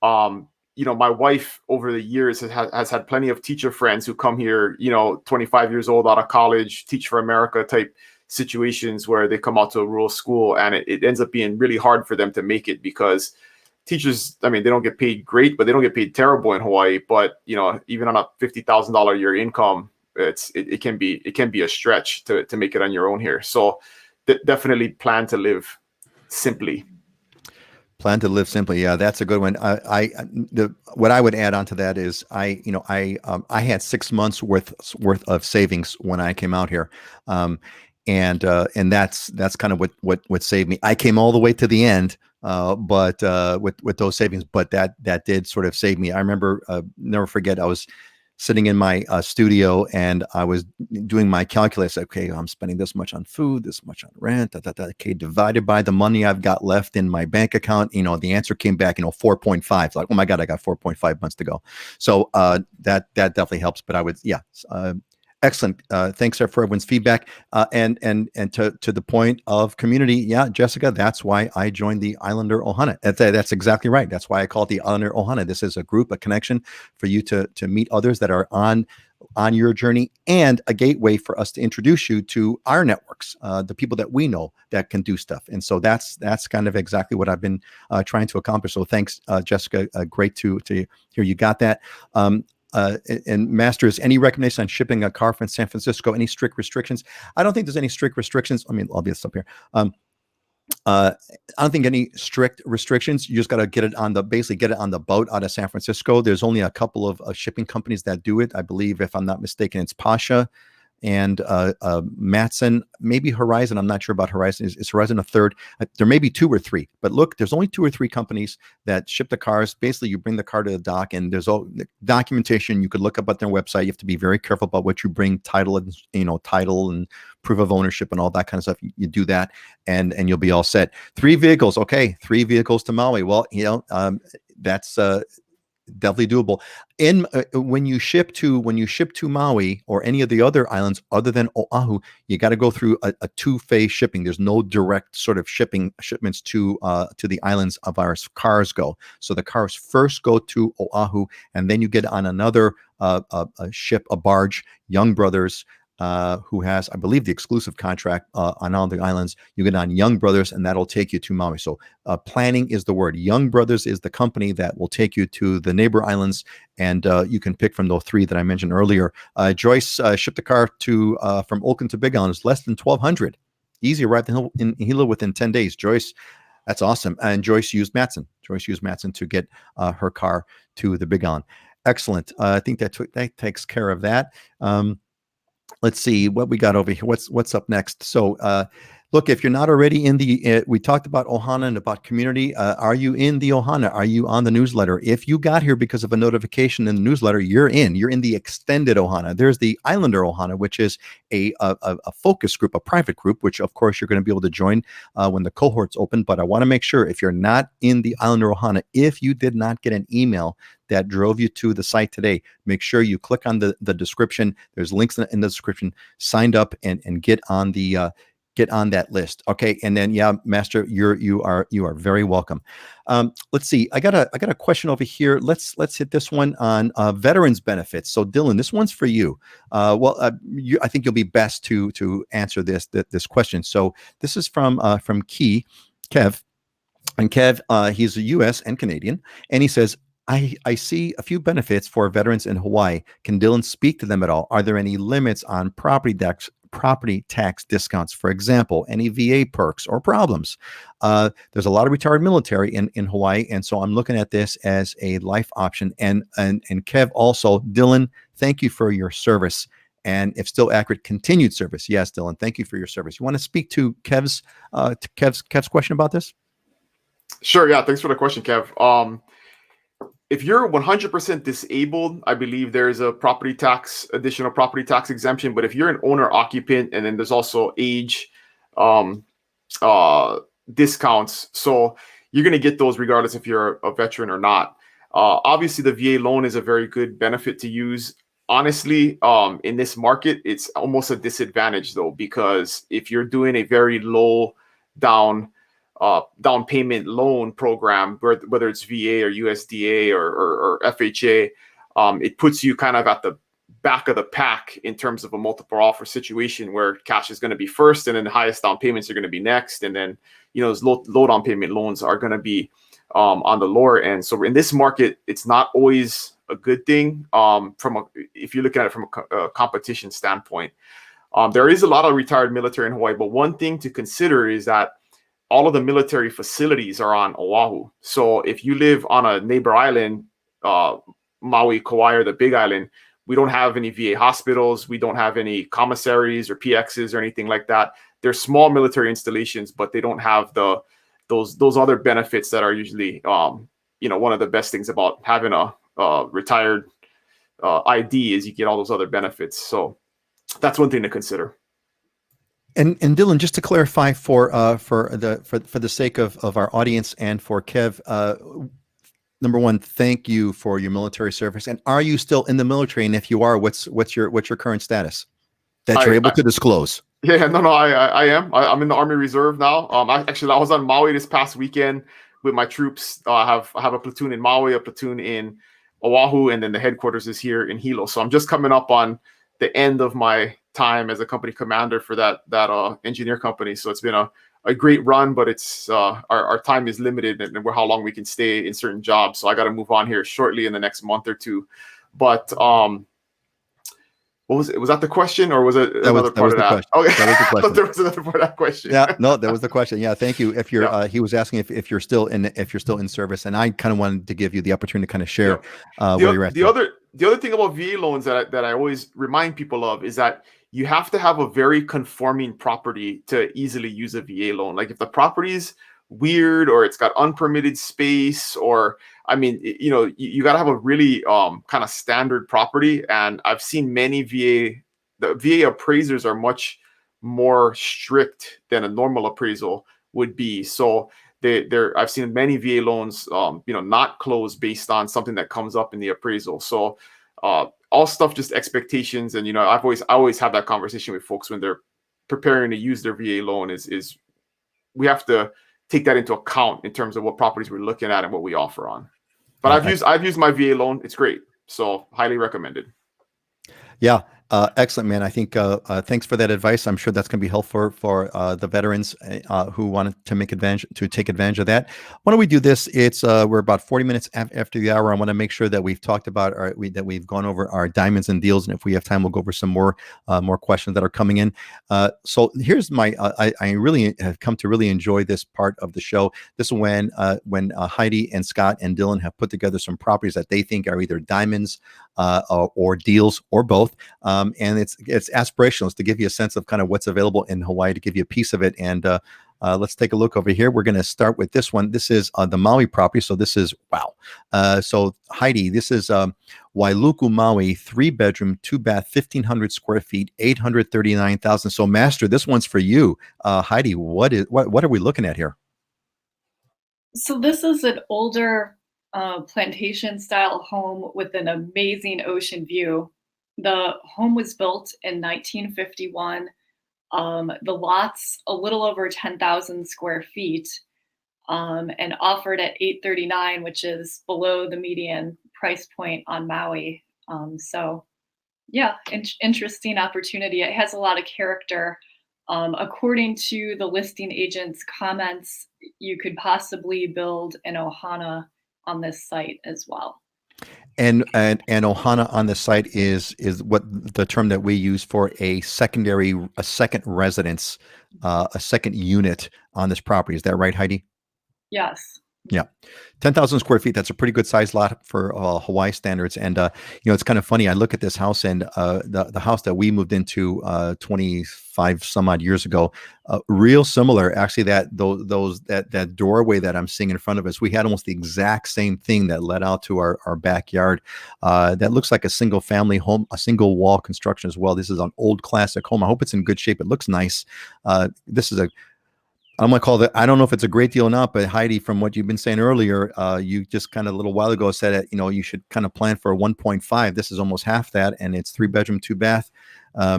my wife over the years has had plenty of teacher friends who come here, 25 years old, out of college, Teach for America type situations, where they come out to a rural school, and it ends up being really hard for them to make it, because teachers, I mean, they don't get paid great, but they don't get paid terrible in Hawaii. But even on a $50,000 a year income, it can be a stretch to make it on your own here. So definitely plan to live simply. Plan to live simply. Yeah, that's a good one. What I would add on to that is I had 6 months worth of savings when I came out here. and that's kind of what saved me. I came all the way to the end, but with those savings, but that did sort of save me. I remember, never forget, I was sitting in my studio and I was doing my calculus. Okay, I'm spending this much on food, this much on rent, okay, divided by the money I've got left in my bank account. The answer came back, 4.5. Like, oh my God, I got 4.5 months to go. So that definitely helps. But I would, excellent. Thanks for everyone's feedback. And to the point of community, yeah, Jessica, that's why I joined the Islander Ohana. That's exactly right. That's why I call it the Islander Ohana. This is a group, a connection for you to meet others that are on your journey, and a gateway for us to introduce you to our networks, the people that we know that can do stuff. And so that's kind of exactly what I've been trying to accomplish. So thanks, Jessica. Great to hear you got that. And Masters, any recommendation on shipping a car from San Francisco? Any strict restrictions? I don't think there's any strict restrictions. I mean, I'll be up here. I don't think any strict restrictions. You just got to basically get it on the boat out of San Francisco. There's only a couple of shipping companies that do it. I believe, if I'm not mistaken, it's Pasha and Matson, maybe Horizon. I'm not sure about Horizon. Is Horizon a third? There may be 2 or 3, but look, there's only 2 or 3 companies that ship the cars. Basically, you bring the car to the dock, and there's all the documentation you could look up at their website. You have to be very careful about what you bring, title and proof of ownership and all that kind of stuff. You do that, and you'll be all set. 3 vehicles, okay, 3 vehicles to Maui. Well, that's definitely doable. When you ship to Maui or any of the other islands other than Oahu, you got to go through a 2-phase shipping. There's no direct sort of shipments to the islands of our cars go. So the cars first go to Oahu, and then you get on another ship, a barge, Young Brothers, who has, I believe, the exclusive contract on all the islands. You get on Young Brothers, and that'll take you to Maui. So planning is the word. Young Brothers is the company that will take you to the neighbor islands, and you can pick from those 3 that I mentioned earlier. Joyce shipped the car from Oakland to Big Island. It's less than $1,200. Easy, arrived in Hilo within 10 days. Joyce, that's awesome. And Joyce used Matson. To get her car to the Big Island. Excellent. I think that takes care of that. Let's see what we got over here. What's up next? So, look, if you're not already in the, we talked about Ohana and about community. Are you in the Ohana? Are you on the newsletter? If you got here because of a notification in the newsletter, you're in. You're in the extended Ohana. There's the Islander Ohana, which is a focus group, a private group, which of course you're going to be able to join when the cohorts open. But I want to make sure, if you're not in the Islander Ohana, if you did not get an email that drove you to the site today, make sure you click on the description. There's links in the description. Signed up and get on that list. Okay. And then, yeah, Master, you are very welcome. Let's see. I got a question over here. Let's hit this one on veterans benefits. So Dylan, this one's for you. I think you'll be best to answer this question. So this is from Kev. And Kev, he's a U.S. and Canadian, and he says, I see a few benefits for veterans in Hawaii. Can Dylan speak to them at all? Are there any limits on property tax discounts, for example, any VA perks or problems? There's a lot of retired military in Hawaii, and so I'm looking at this as a life option. And Kev also, Dylan, thank you for your service. And if still accurate, continued service. Yes, Dylan, thank you for your service. You want to speak to Kev's question about this? Sure. Yeah. Thanks for the question, Kev. If you're 100% disabled, I believe there's a additional property tax exemption. But if you're an owner occupant, and then there's also age discounts, so you're going to get those regardless if you're a veteran or not. Obviously, the VA loan is a very good benefit to use. Honestly, in this market, it's almost a disadvantage though, because if you're doing a very low down payment loan program, whether it's VA or USDA or FHA, it puts you kind of at the back of the pack in terms of a multiple offer situation where cash is going to be first, and then the highest down payments are going to be next, and then those low down payment loans are going to be on the lower end. So in this market, it's not always a good thing if you're looking at it from a competition standpoint. There is a lot of retired military in Hawaii, but one thing to consider is that all of the military facilities are on Oahu. So if you live on a neighbor island, Maui, Kauai, or the Big Island, We don't have any VA hospitals. We don't have any commissaries or PXs or anything like that. They're small military installations, but they don't have those other benefits that are usually, one of the best things about having a retired ID is you get all those other benefits. So that's one thing to consider. And Dylan, just to clarify for the sake of our audience and for Kev, number one, thank you for your military service. And are you still in the military? And if you are, what's your current status that you're able to disclose? Yeah, no, I am. I'm in the Army Reserve now. I was on Maui this past weekend with my troops. I have a platoon in Maui, a platoon in Oahu, and then the headquarters is here in Hilo. So I'm just coming up on the end of my time as a company commander for that engineer company. So it's been a great run, but it's our time is limited and how long we can stay in certain jobs. So I got to move on here shortly in the next month or two. But what was it? Was that the question, or was it another part of that? Okay, that was the question. I thought there was another part of that question. Yeah, no, that was the question. Yeah, thank you. If you're, he was asking if you're still in service, and I kind of wanted to give you the opportunity to kind of share where you're at. The other thing about VA loans that I always remind people of is that you have to have a very conforming property to easily use a VA loan. Like if the property's weird or it's got unpermitted space, or you got to have a really kind of standard property. And I've seen many the VA appraisers are much more strict than a normal appraisal would be. So I've seen many VA loans not close based on something that comes up in the appraisal. So all stuff, just expectations. And I always have that conversation with folks when they're preparing to use their VA loan is we have to take that into account in terms of what properties we're looking at and what we offer on. But I've used my VA loan. It's great. So highly recommended. Yeah. Excellent, man. I think thanks for that advice. I'm sure that's going to be helpful for the veterans who wanted to take advantage of that. Why don't we do this? It's we're about 40 minutes after the hour. I want to make sure that we've talked about that we've gone over our diamonds and deals, and if we have time, we'll go over some more questions that are coming in. So here's my I really have come to really enjoy this part of the show. This is when Heidi and Scott and Dylan have put together some properties that they think are either diamonds or deals or both. And it's aspirational. It's to give you a sense of kind of what's available in Hawaii, to give you a piece of it. And let's take a look over here. We're going to start with this one. This is the Maui property. So this is, wow. So Heidi, this is Wailuku, Maui, 3-bedroom, 2-bath, 1,500 square feet, 839,000. So Master, this one's for you. Heidi, what are we looking at here? So this is an older plantation style home with an amazing ocean view. The home was built in 1951. The lot's a little over 10,000 square feet and offered at $839,000, which is below the median price point on Maui. So yeah, interesting opportunity. It has a lot of character. According to the listing agent's comments, you could possibly build an ohana on this site as well. And ohana on the site is what the term that we use for a second residence, a second unit on this property. Is that right, Heidi? Yes. Yeah. 10,000 square feet. That's a pretty good size lot for Hawaii standards. And, it's kind of funny. I look at this house and the house that we moved into 25 some odd years ago, real similar. Actually, that doorway that I'm seeing in front of us, we had almost the exact same thing that led out to our backyard. That looks like a single family home, a single wall construction as well. This is an old classic home. I hope it's in good shape. It looks nice. This is I'm going to call I don't know if it's a great deal or not, but Heidi, from what you've been saying earlier, you just kind of a little while ago said that, you should kind of plan for a 1.5. This is almost half that, and it's 3-bedroom, 2-bath. I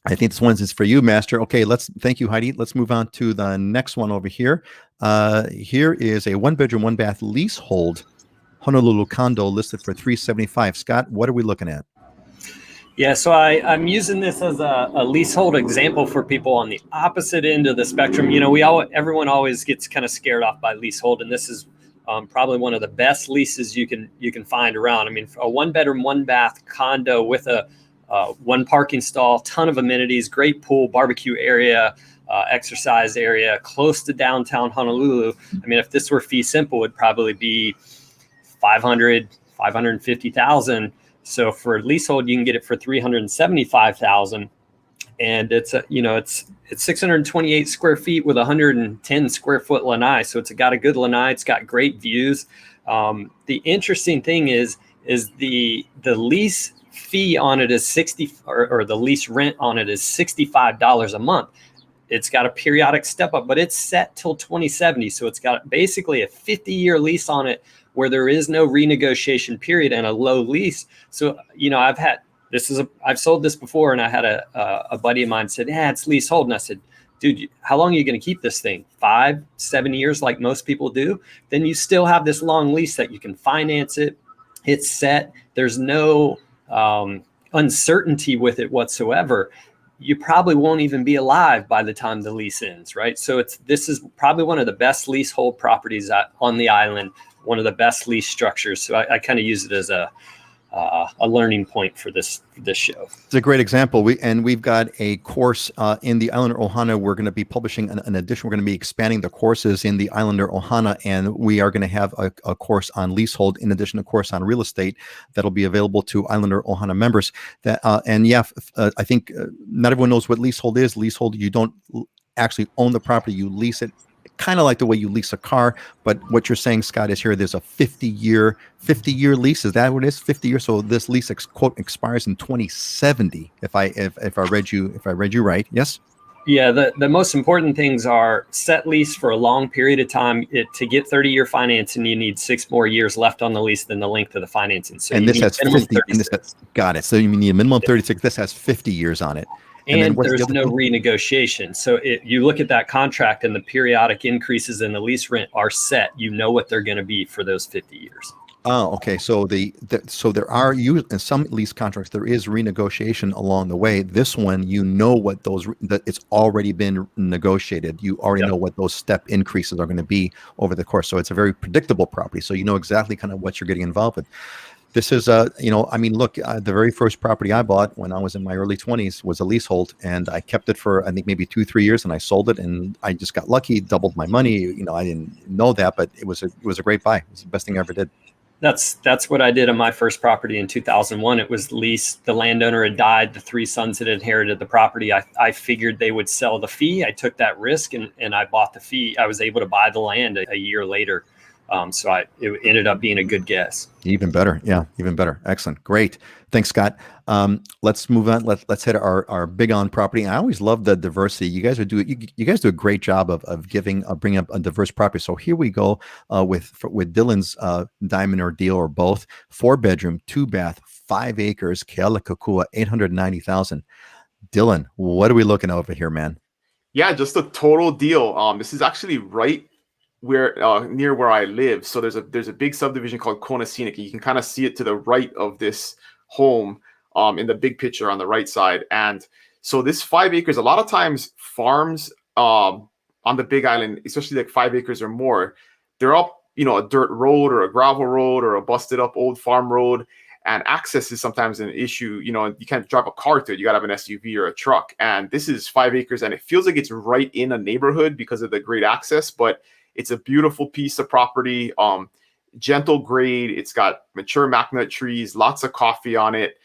think this one is for you, Master. Okay, thank you, Heidi. Let's move on to the next one over here. Here is a 1-bedroom, 1-bath leasehold Honolulu condo listed for $375,000. Scott, what are we looking at? Yeah, so I'm using this as a leasehold example for people on the opposite end of the spectrum. Everyone always gets kind of scared off by leasehold, and this is probably one of the best leases you can find around. I mean, a 1-bedroom, 1-bath condo with a 1 parking stall, ton of amenities, great pool, barbecue area, exercise area, close to downtown Honolulu. I mean, if this were fee simple, it would probably be $550,000. So for leasehold, you can get it for $375,000, and it's 628 square feet with 110 square foot lanai. So it's got a good lanai. It's got great views. The interesting thing is the lease fee on it is the lease rent on it is $65 a month. It's got a periodic step up, but it's set till 2070. So it's got basically a 50-year lease on it where there is no renegotiation period and a low lease. So, I've sold this before, and I had a buddy of mine said, yeah, it's leasehold. And I said, dude, how long are you going to keep this thing? 5-7 years like most people do? Then you still have this long lease that you can finance it. It's set. There's no uncertainty with it whatsoever. You probably won't even be alive by the time the lease ends, right? So this is probably one of the best leasehold properties on the island, one of the best lease structures. So I kind of use it as a learning point for this show. It's a great example. We've got a course in the Islander Ohana. We're going to be publishing an edition. We're going to be expanding the courses in the Islander Ohana, and we are going to have a course on leasehold in addition to a course on real estate that'll be available to Islander Ohana members. I think not everyone knows what leasehold is. Leasehold, you don't actually own the property, you lease it. Kind of like the way you lease a car, but what you're saying, Scott, is here there's a 50-year lease. Is that what it is? 50 years. So this lease quote expires in 2070. If I read you right, yes. Yeah, the most important things are set lease for a long period of time. To get 30-year financing, you need 6 more years left on the lease than the length of the financing. So and this has 50. Got it. So you need a minimum 36. This has 50 years on it. And there's no renegotiation. So you look at that contract, and the periodic increases in the lease rent are set. You know what they're going to be for those 50 years. Oh, okay. So so there are in some lease contracts there is renegotiation along the way. This one, you know what that it's already been negotiated. You already know what those step increases are going to be over the course. So it's a very predictable property. So you know exactly kind of what you're getting involved with. This is look, the very first property I bought when I was in my early 20s was a leasehold, and I kept it for, I think, maybe 2-3 years, and I sold it, and I just got lucky, doubled my money. I didn't know that, but it was a great buy. It was the best thing I ever did. That's what I did on my first property in 2001. It was leased. The landowner had died. The 3 sons had inherited the property. I figured they would sell the fee. I took that risk, and I bought the fee. I was able to buy the land a year later. So it ended up being a good guess. Even better. Yeah, even better. Excellent. Great. Thanks, Scott. Let's move on. Let's hit our big on property. I always love the diversity. You guys do a great job of bringing up a diverse property. So here we go with Dylan's diamond or deal or both. 4-bedroom, 2-bath, 5 acres, Kealakekua, $890,000. Dylan, what are we looking over here, man? Yeah, just a total deal. This is actually right near where I live. So there's a big subdivision called Kona Scenic. You can kind of see it to the right of this home in the big picture on the right side. And so this 5 acres, a lot of times farms on the Big Island, especially like 5 acres or more, they're up, a dirt road or a gravel road or a busted up old farm road. And access is sometimes an issue. You can't drive a car to it. You got to have an SUV or a truck. And this is 5 acres, and it feels like it's right in a neighborhood because of the great access, but it's a beautiful piece of property, gentle grade. It's got mature macnut trees, lots of coffee on it,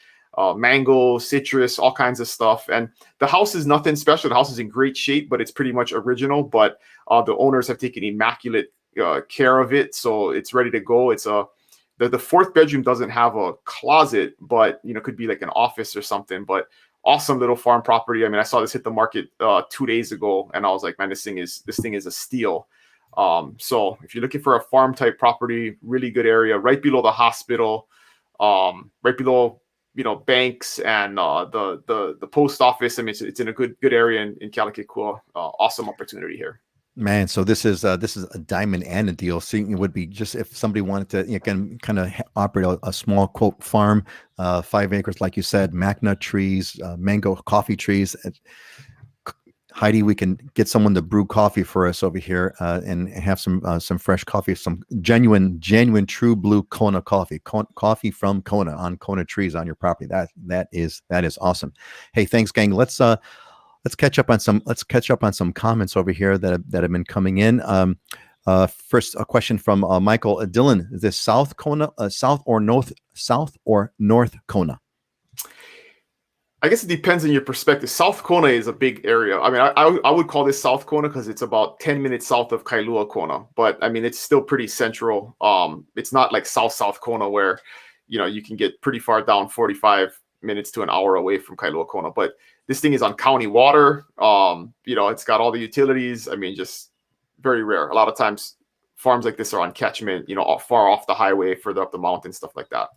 mango, citrus, all kinds of stuff. And the house is nothing special. The house is in great shape, but it's pretty much original. But the owners have taken immaculate care of it, so it's ready to go. It's the 4th bedroom doesn't have a closet, but could be like an office or something. But awesome little farm property. I mean, I saw this hit the market 2 days ago, and I was like, man, this thing is a steal. So if you're looking for a farm type property, really good area, right below the hospital, right below, banks and, the post office. I mean, it's in a good area in Kealakekua. Awesome opportunity here. Man, so this is a diamond and a deal. So it would be just if somebody wanted to kind of operate a small quote farm, 5 acres, like you said, macnut trees, mango, coffee trees. Heidi, we can get someone to brew coffee for us over here and have some fresh coffee, some genuine, true blue Kona coffee, coffee from Kona on Kona trees on your property. That is awesome. Hey, thanks, gang. Let's catch up on some comments over here that have been coming in. First, a question from Michael Dylan. Is this South Kona, South or North South or North Kona? I guess it depends on your perspective. South Kona is a big area. I mean, I would call this South Kona because it's about 10 minutes south of Kailua Kona. But I mean, it's still pretty central. It's not like South Kona where, you can get pretty far down 45 minutes to an hour away from Kailua Kona. But this thing is on county water. It's got all the utilities. I mean, just very rare. A lot of times farms like this are on catchment, far off the highway, further up the mountain, stuff like that.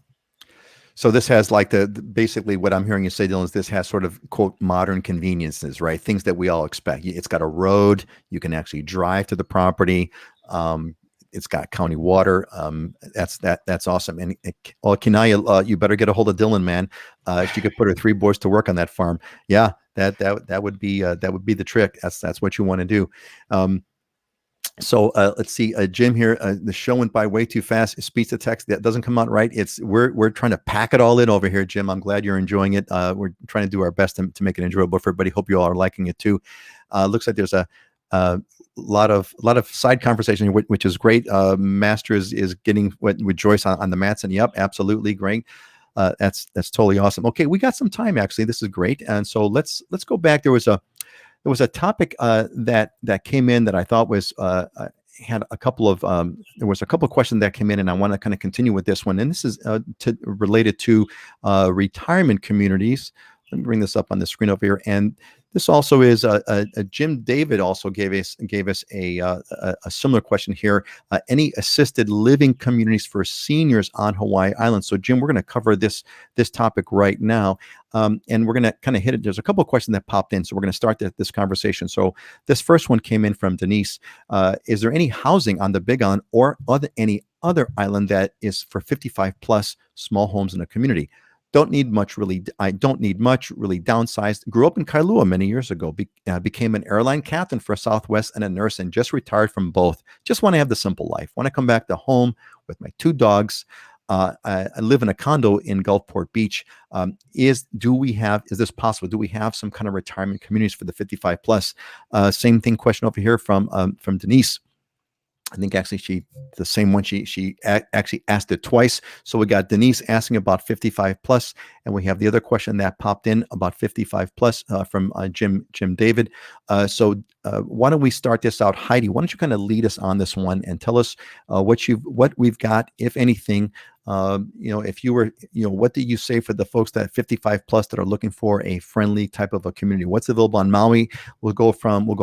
So this has like basically what I'm hearing you say, Dylan, is this has sort of, quote, modern conveniences, right? Things that we all expect. It's got a road. You can actually drive to the property. It's got county water. That's awesome. And Kinaya, you better get a hold of Dylan, man. If you could put her 3 boys to work on that farm. Yeah, that would be the trick. That's what you want to do. So let's see, Jim here. The show went by way too fast. Speech to text that doesn't come out right. We're trying to pack it all in over here, Jim. I'm glad you're enjoying it. We're trying to do our best to make it enjoyable for everybody. Hope you all are liking it too. Looks like there's a lot of side conversation, which is great. Master is getting with Joyce on the mats, and yep, absolutely great. That's totally awesome. Okay, we got some time actually. This is great, and so let's go back. There was a topic that came in that I thought was had a couple of there was a couple of questions that came in, and I want to kind of continue with this one. And this is related to retirement communities. Let me bring this up on the screen over here. And this also is Jim David also gave us a similar question here. Any assisted living communities for seniors on Hawaii Island? So Jim, we're going to cover this topic right now, and we're going to kind of hit it. There's a couple of questions that popped in, so we're going to start this conversation. So this first one came in from Denise. Is there any housing on the Big Island or any other island that is for 55 plus small homes in a community? Don't need much, really. I don't need much, really. Downsized. Grew up in Kailua many years ago. Became an airline captain for Southwest and a nurse, and just retired from both. Just want to have the simple life. Want to come back to home with my 2 dogs. I live in a condo in Gulfport Beach. Is this possible? Do we have some kind of retirement communities for the 55 plus? Same thing. Question over here from Denise. I think actually the same one, she actually asked it twice. So we got Denise asking about 55 plus, and we have the other question that popped in about 55 plus from Jim David. So why don't we start this out? Heidi, why don't you kind of lead us on this one and tell us what we've got, if anything. If you were, what do you say for the folks that 55 plus that are looking for a friendly type of a community? What's available on Maui? We'll go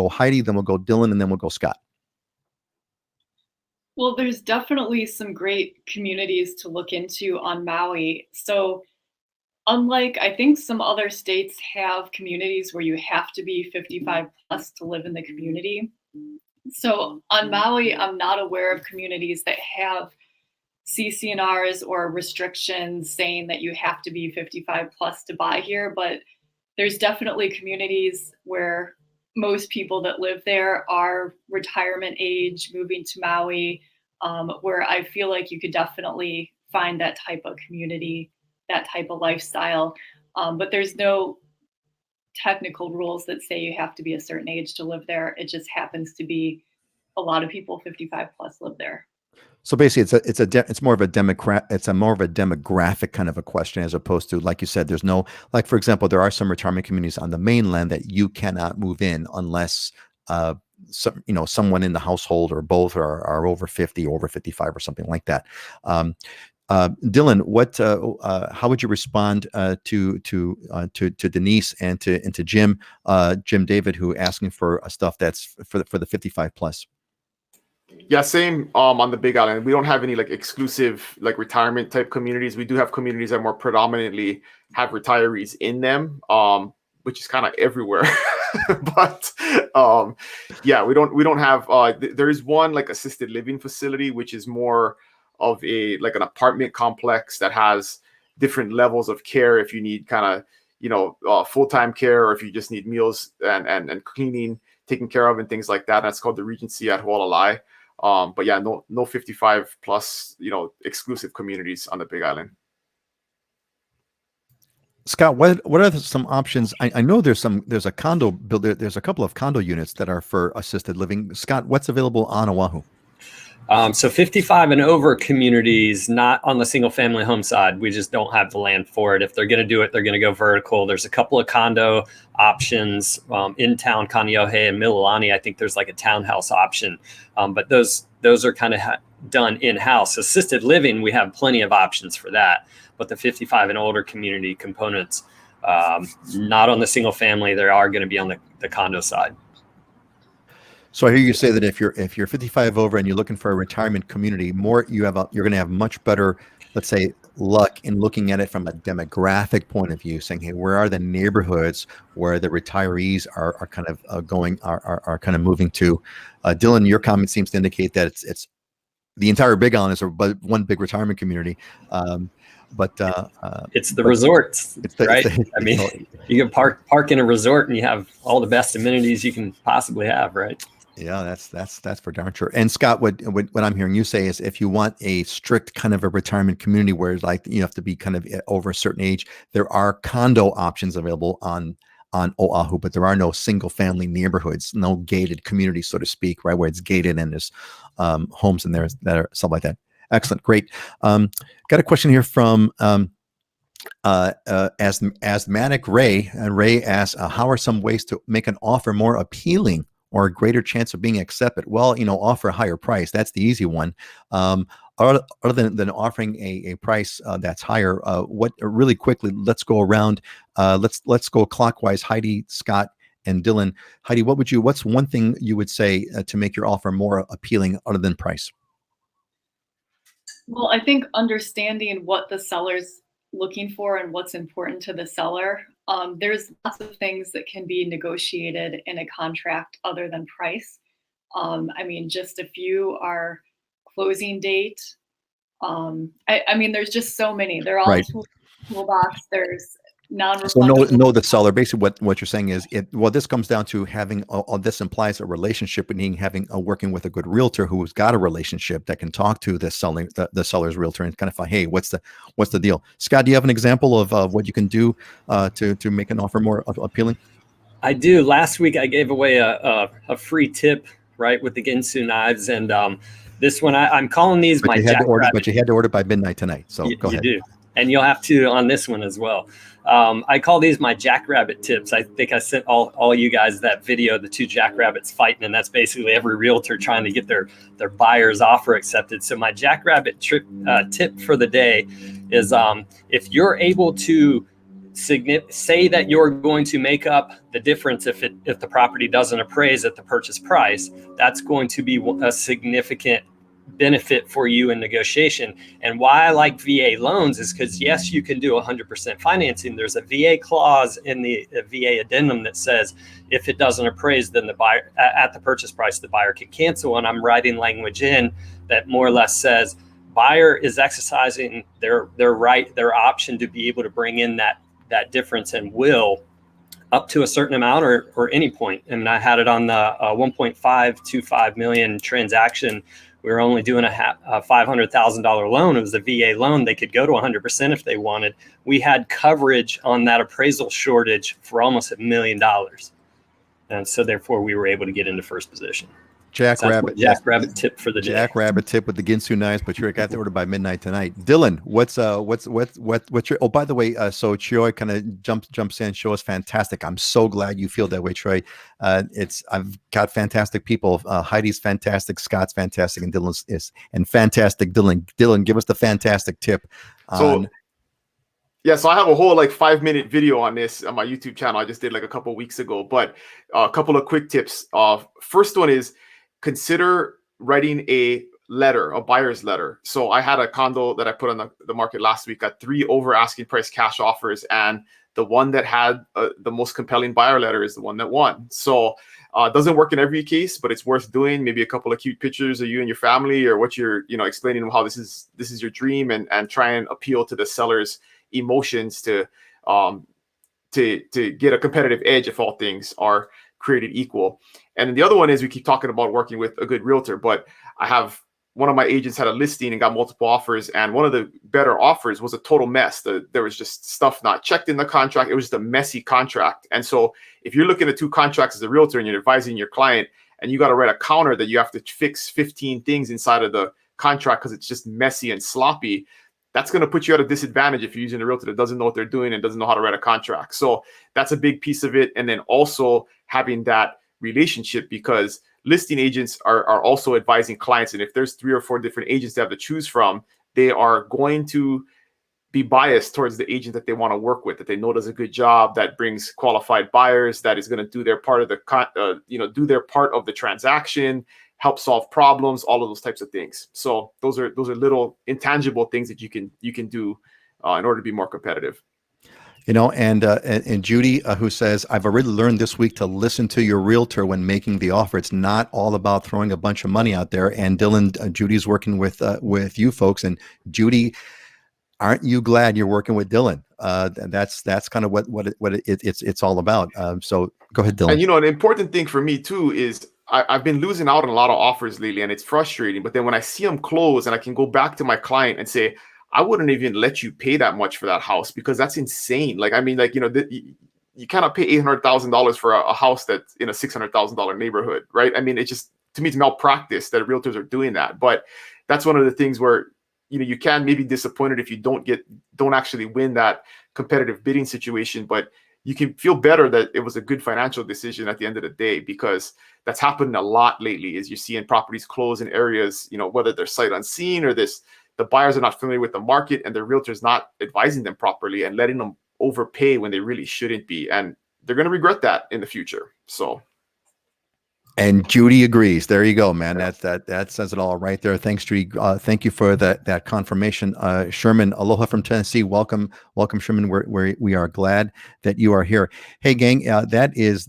Heidi, then we'll go Dylan, and then we'll go Scott. Well, there's definitely some great communities to look into on Maui. So unlike, I think some other states have communities where you have to be 55 plus to live in the community. So on Maui, I'm not aware of communities that have CC&Rs or restrictions saying that you have to be 55 plus to buy here, but there's definitely communities where most people that live there are retirement age, moving to Maui, where I feel like you could definitely find that type of community, that type of lifestyle. But there's no technical rules that say you have to be a certain age to live there. It just happens to be a lot of people 55 plus live there. So basically, it's more of a demographic kind of a question, as opposed to, like you said, there's no, like, for example, there are some retirement communities on the mainland that you cannot move in unless someone in the household or both are over 50, over 55, or something like that. Dylan, how would you respond to Denise and to Jim David, who asking for stuff that's for the 55 plus? Yeah, same on the Big Island. We don't have any like exclusive like retirement type communities. We do have communities that more predominantly have retirees in them, which is kind of everywhere. But yeah, we don't have there is one like assisted living facility, which is more of an apartment complex that has different levels of care if you need kind of full-time care, or if you just need meals and cleaning taken care of and things like that. And that's called the Regency at Hualalai. But yeah, no 55 plus, exclusive communities on the Big Island. Scott, what are some options? I know there's a condo builder. There's a couple of condo units that are for assisted living. Scott, what's available on Oahu? So 55 and over communities, not on the single family home side. We just don't have the land for it. If they're going to do it, they're going to go vertical. There's a couple of condo options in town, Kaneohe and Mililani. I think there's like a townhouse option, but those are kind of done in-house. Assisted living, we have plenty of options for that, but the 55 and older community components, not on the single family. They are going to be on the condo side. So I hear you say that if you're 55 over and you're looking for a retirement community, you're going to have much better, let's say, luck in looking at it from a demographic point of view, saying, hey, where are the neighborhoods where the retirees are kind of are kind of moving to? Dylan, your comment seems to indicate that it's the entire Big Island is one big retirement community. It's the resorts, right? I mean, you can park in a resort and you have all the best amenities you can possibly have, right? Yeah, that's for darn sure. And Scott, what I'm hearing you say is, if you want a strict kind of a retirement community where like you have to be kind of over a certain age, there are condo options available on Oahu, but there are no single family neighborhoods, no gated communities, so to speak, right, where it's gated and there's homes in there that are stuff like that. Excellent, great. Got a question here from asthmatic Ray. And Ray asks, how are some ways to make an offer more appealing or a greater chance of being accepted? Well, offer a higher price. That's the easy one. Other than offering a price that's higher, what really quickly, let's go around. Let's go clockwise. Heidi, Scott, and Dylan. Heidi, what's one thing you would say to make your offer more appealing other than price? Well, I think understanding what the seller's looking for and what's important to the seller. There's lots of things that can be negotiated in a contract other than price. I mean, just a few are closing date. I mean, there's just so many. They're all right. Toolbox. There's So know the seller. Basically, what you're saying is, this comes down to having. This implies a relationship, meaning working with a good realtor who's got a relationship that can talk to the seller's realtor and kind of find, hey, what's the deal? Scott, do you have an example of what you can do to make an offer more appealing? I do. Last week I gave away a free tip, right, with the Ginsu knives, and this one I'm calling these my jackrabbit. But you had to order by midnight tonight, so go ahead. You do. And you'll have to on this one as well. I call these my jackrabbit tips. I think I sent all you guys that video, the two jackrabbits fighting, and that's basically every realtor trying to get their buyer's offer accepted. So my jackrabbit tip for the day is if you're able to say that you're going to make up the difference if the property doesn't appraise at the purchase price, that's going to be a significant benefit for you in negotiation. And why I like VA loans is because, yes, you can do 100% financing. There's a VA clause in the VA addendum that says if it doesn't appraise, then the buyer at the purchase price, the buyer can cancel. And I'm writing language in that more or less says buyer is exercising their option to be able to bring in that difference and will up to a certain amount or any point. And I had it on the 1.525 million transaction. We were only doing a $500,000 loan. It was a VA loan. They could go to 100% if they wanted. We had coverage on that appraisal shortage for almost $1 million. And so therefore we were able to get into first position. Jackrabbit tip for the day. Jackrabbit tip with the Ginsu knives, but you're got to order by midnight tonight. Dylan, what's your? Oh, by the way, so Troy kind of jumps in. Show us fantastic. I'm so glad you feel that way, Troy. I've got fantastic people. Heidi's fantastic, Scott's fantastic, and Dylan's is fantastic. Dylan, give us the fantastic tip. So I have a whole 5-minute video on this on my YouTube channel. I just did a couple weeks ago, but a couple of quick tips. First one is consider writing a buyer's letter. So I had a condo that I put on the market last week, got 3 over asking price cash offers, and the one that had the most compelling buyer letter is the one that won. So it doesn't work in every case, but it's worth doing. Maybe a couple of cute pictures of you and your family, or what you're explaining how this is your dream, and try and appeal to the seller's emotions to get a competitive edge if all things are created equal. And then the other one is, we keep talking about working with a good realtor, but I have one of my agents had a listing and got multiple offers, and one of the better offers was a total mess. There was just stuff not checked in the contract. It was just a messy contract. And so if you're looking at 2 contracts as a realtor and you're advising your client and you got to write a counter that you have to fix 15 things inside of the contract because it's just messy and sloppy, that's going to put you at a disadvantage if you're using a realtor that doesn't know what they're doing and doesn't know how to write a contract. So that's a big piece of it. And then also having that relationship, because listing agents are also advising clients. And if there's 3 or 4 different agents they have to choose from, they are going to be biased towards the agent that they want to work with, that they know does a good job, that brings qualified buyers, that is going to do their part of the do their part of the transaction, help solve problems, all of those types of things. So those are little intangible things that you can do in order to be more competitive. And Judy, who says, I've already learned this week to listen to your realtor when making the offer. It's not all about throwing a bunch of money out there. And Dylan, Judy's working with you folks. And Judy, aren't you glad you're working with Dylan? That's kind of what it's all about. So go ahead, Dylan. And an important thing for me too is I've been losing out on a lot of offers lately, and it's frustrating. But then when I see them close, and I can go back to my client and say, I wouldn't even let you pay that much for that house because that's insane. Like, I mean, like, you cannot pay $800,000 for a house that's in a $600,000 neighborhood, right? I mean, it's just, to me, it's malpractice that realtors are doing that. But that's one of the things where, you can maybe disappointed if you don't actually win that competitive bidding situation, but you can feel better that it was a good financial decision at the end of the day, because that's happened a lot lately as you're seeing properties close in areas, whether they're sight unseen or the buyers are not familiar with the market and their realtor's not advising them properly and letting them overpay when they really shouldn't be. And they're going to regret that in the future. So. And Judy agrees. There you go, man. That says it all right there. Thanks, Judy. Thank you for that confirmation. Sherman, aloha from Tennessee. Welcome, Sherman. We are glad that you are here. Hey, gang. That is.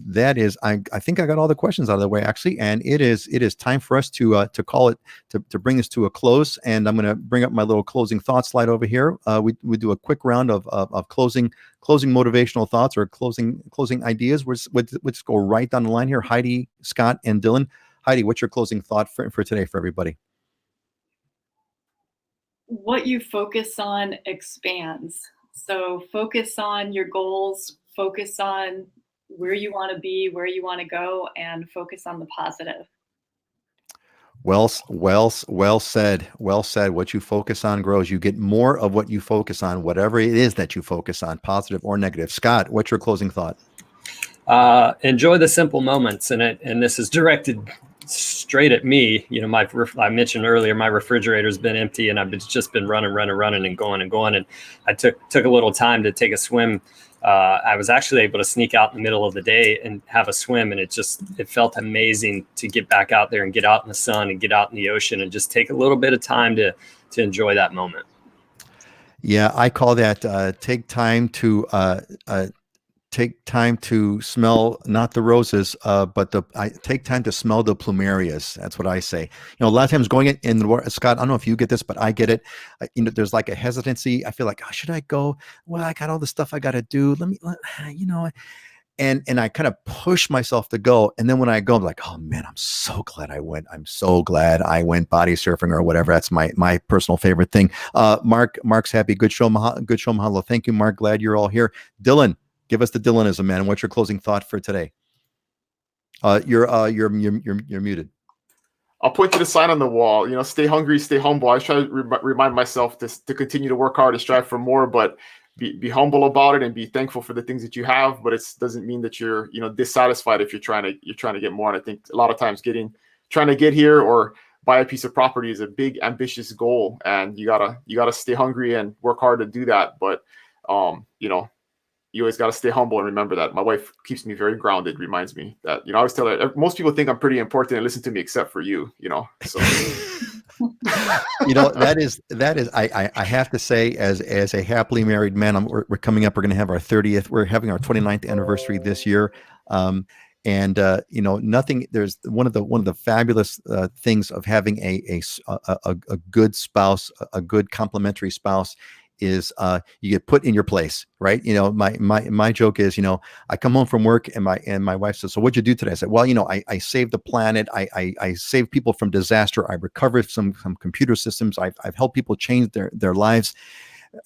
I think I got all the questions out of the way, actually, and it is time for us to call it to bring this to a close. And I'm going to bring up my little closing thought slide over here. We do a quick round of closing motivational thoughts or closing ideas. Let's go right down the line here. Heidi, Scott, and Dylan. Heidi, what's your closing thought for today for everybody? What you focus on expands. So focus on your goals, focus on where you want to be, where you want to go, and focus on the positive. Well said. What you focus on grows. You get more of what you focus on, whatever it is that you focus on, positive or negative. Scott, what's your closing thought? Enjoy the simple moments, and this is directed straight at me. I mentioned earlier, my refrigerator's been empty, and I've just been running and going. And I took a little time to take a swim. I was actually able to sneak out in the middle of the day and have a swim, and it felt amazing to get back out there and get out in the sun and get out in the ocean and just take a little bit of time to enjoy that moment. Yeah, I call that take time to smell not the roses, but I take time to smell the plumerias. That's what I say. A lot of times going in the Scott, I don't know if you get this, but I get it. There's like a hesitancy. I feel like, should I go? Well, I got all the stuff I got to do. And I kind of push myself to go. And then when I go, I'm like, oh man, I'm so glad I went. I'm so glad I went body surfing or whatever. That's my personal favorite thing. Mark's happy. Good show, mahalo. Thank you, Mark. Glad you're all here. Dylan. Give us the Dylanism, man. What's your closing thought for today? You're muted. I'll point to the sign on the wall. Stay hungry, stay humble. I try to remind myself to continue to work hard and strive for more, but be humble about it and be thankful for the things that you have. But it doesn't mean that you're dissatisfied if you're trying to get more. And I think a lot of times trying to get here or buy a piece of property is a big ambitious goal, and you gotta stay hungry and work hard to do that. But you always got to stay humble and remember that. My wife keeps me very grounded, reminds me that, I always tell her, most people think I'm pretty important and listen to me except for you, so. That is, I have to say, as a happily married man, we're coming up, we're going to have our 30th, we're having our 29th anniversary this year. There's one of the fabulous things of having a good spouse, a good complementary spouse, is you get put in your place, right? My joke is, I come home from work and my wife says, so what'd you do today? I said, well, I saved the planet. I saved people from disaster. I recovered some computer systems. I've helped people change their lives.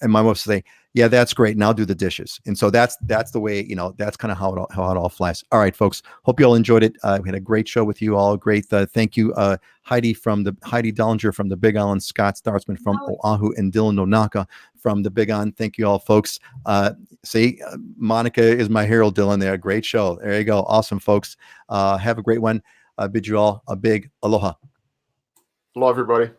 And my wife would say, yeah, that's great. Now do the dishes. And so that's the way, you know, that's kind of how it all flies. All right, folks. Hope you all enjoyed it. We had a great show with you all. Great. Thank you, Heidi Dollinger from the Big Island, Scott Startzman from Oahu, and Dylan Nonaka from the Big Island. Thank you all, folks. Monica is my hero, Dylan. There, great show. There you go. Awesome, folks. Have a great one. Bid you all a big aloha. Hello, everybody.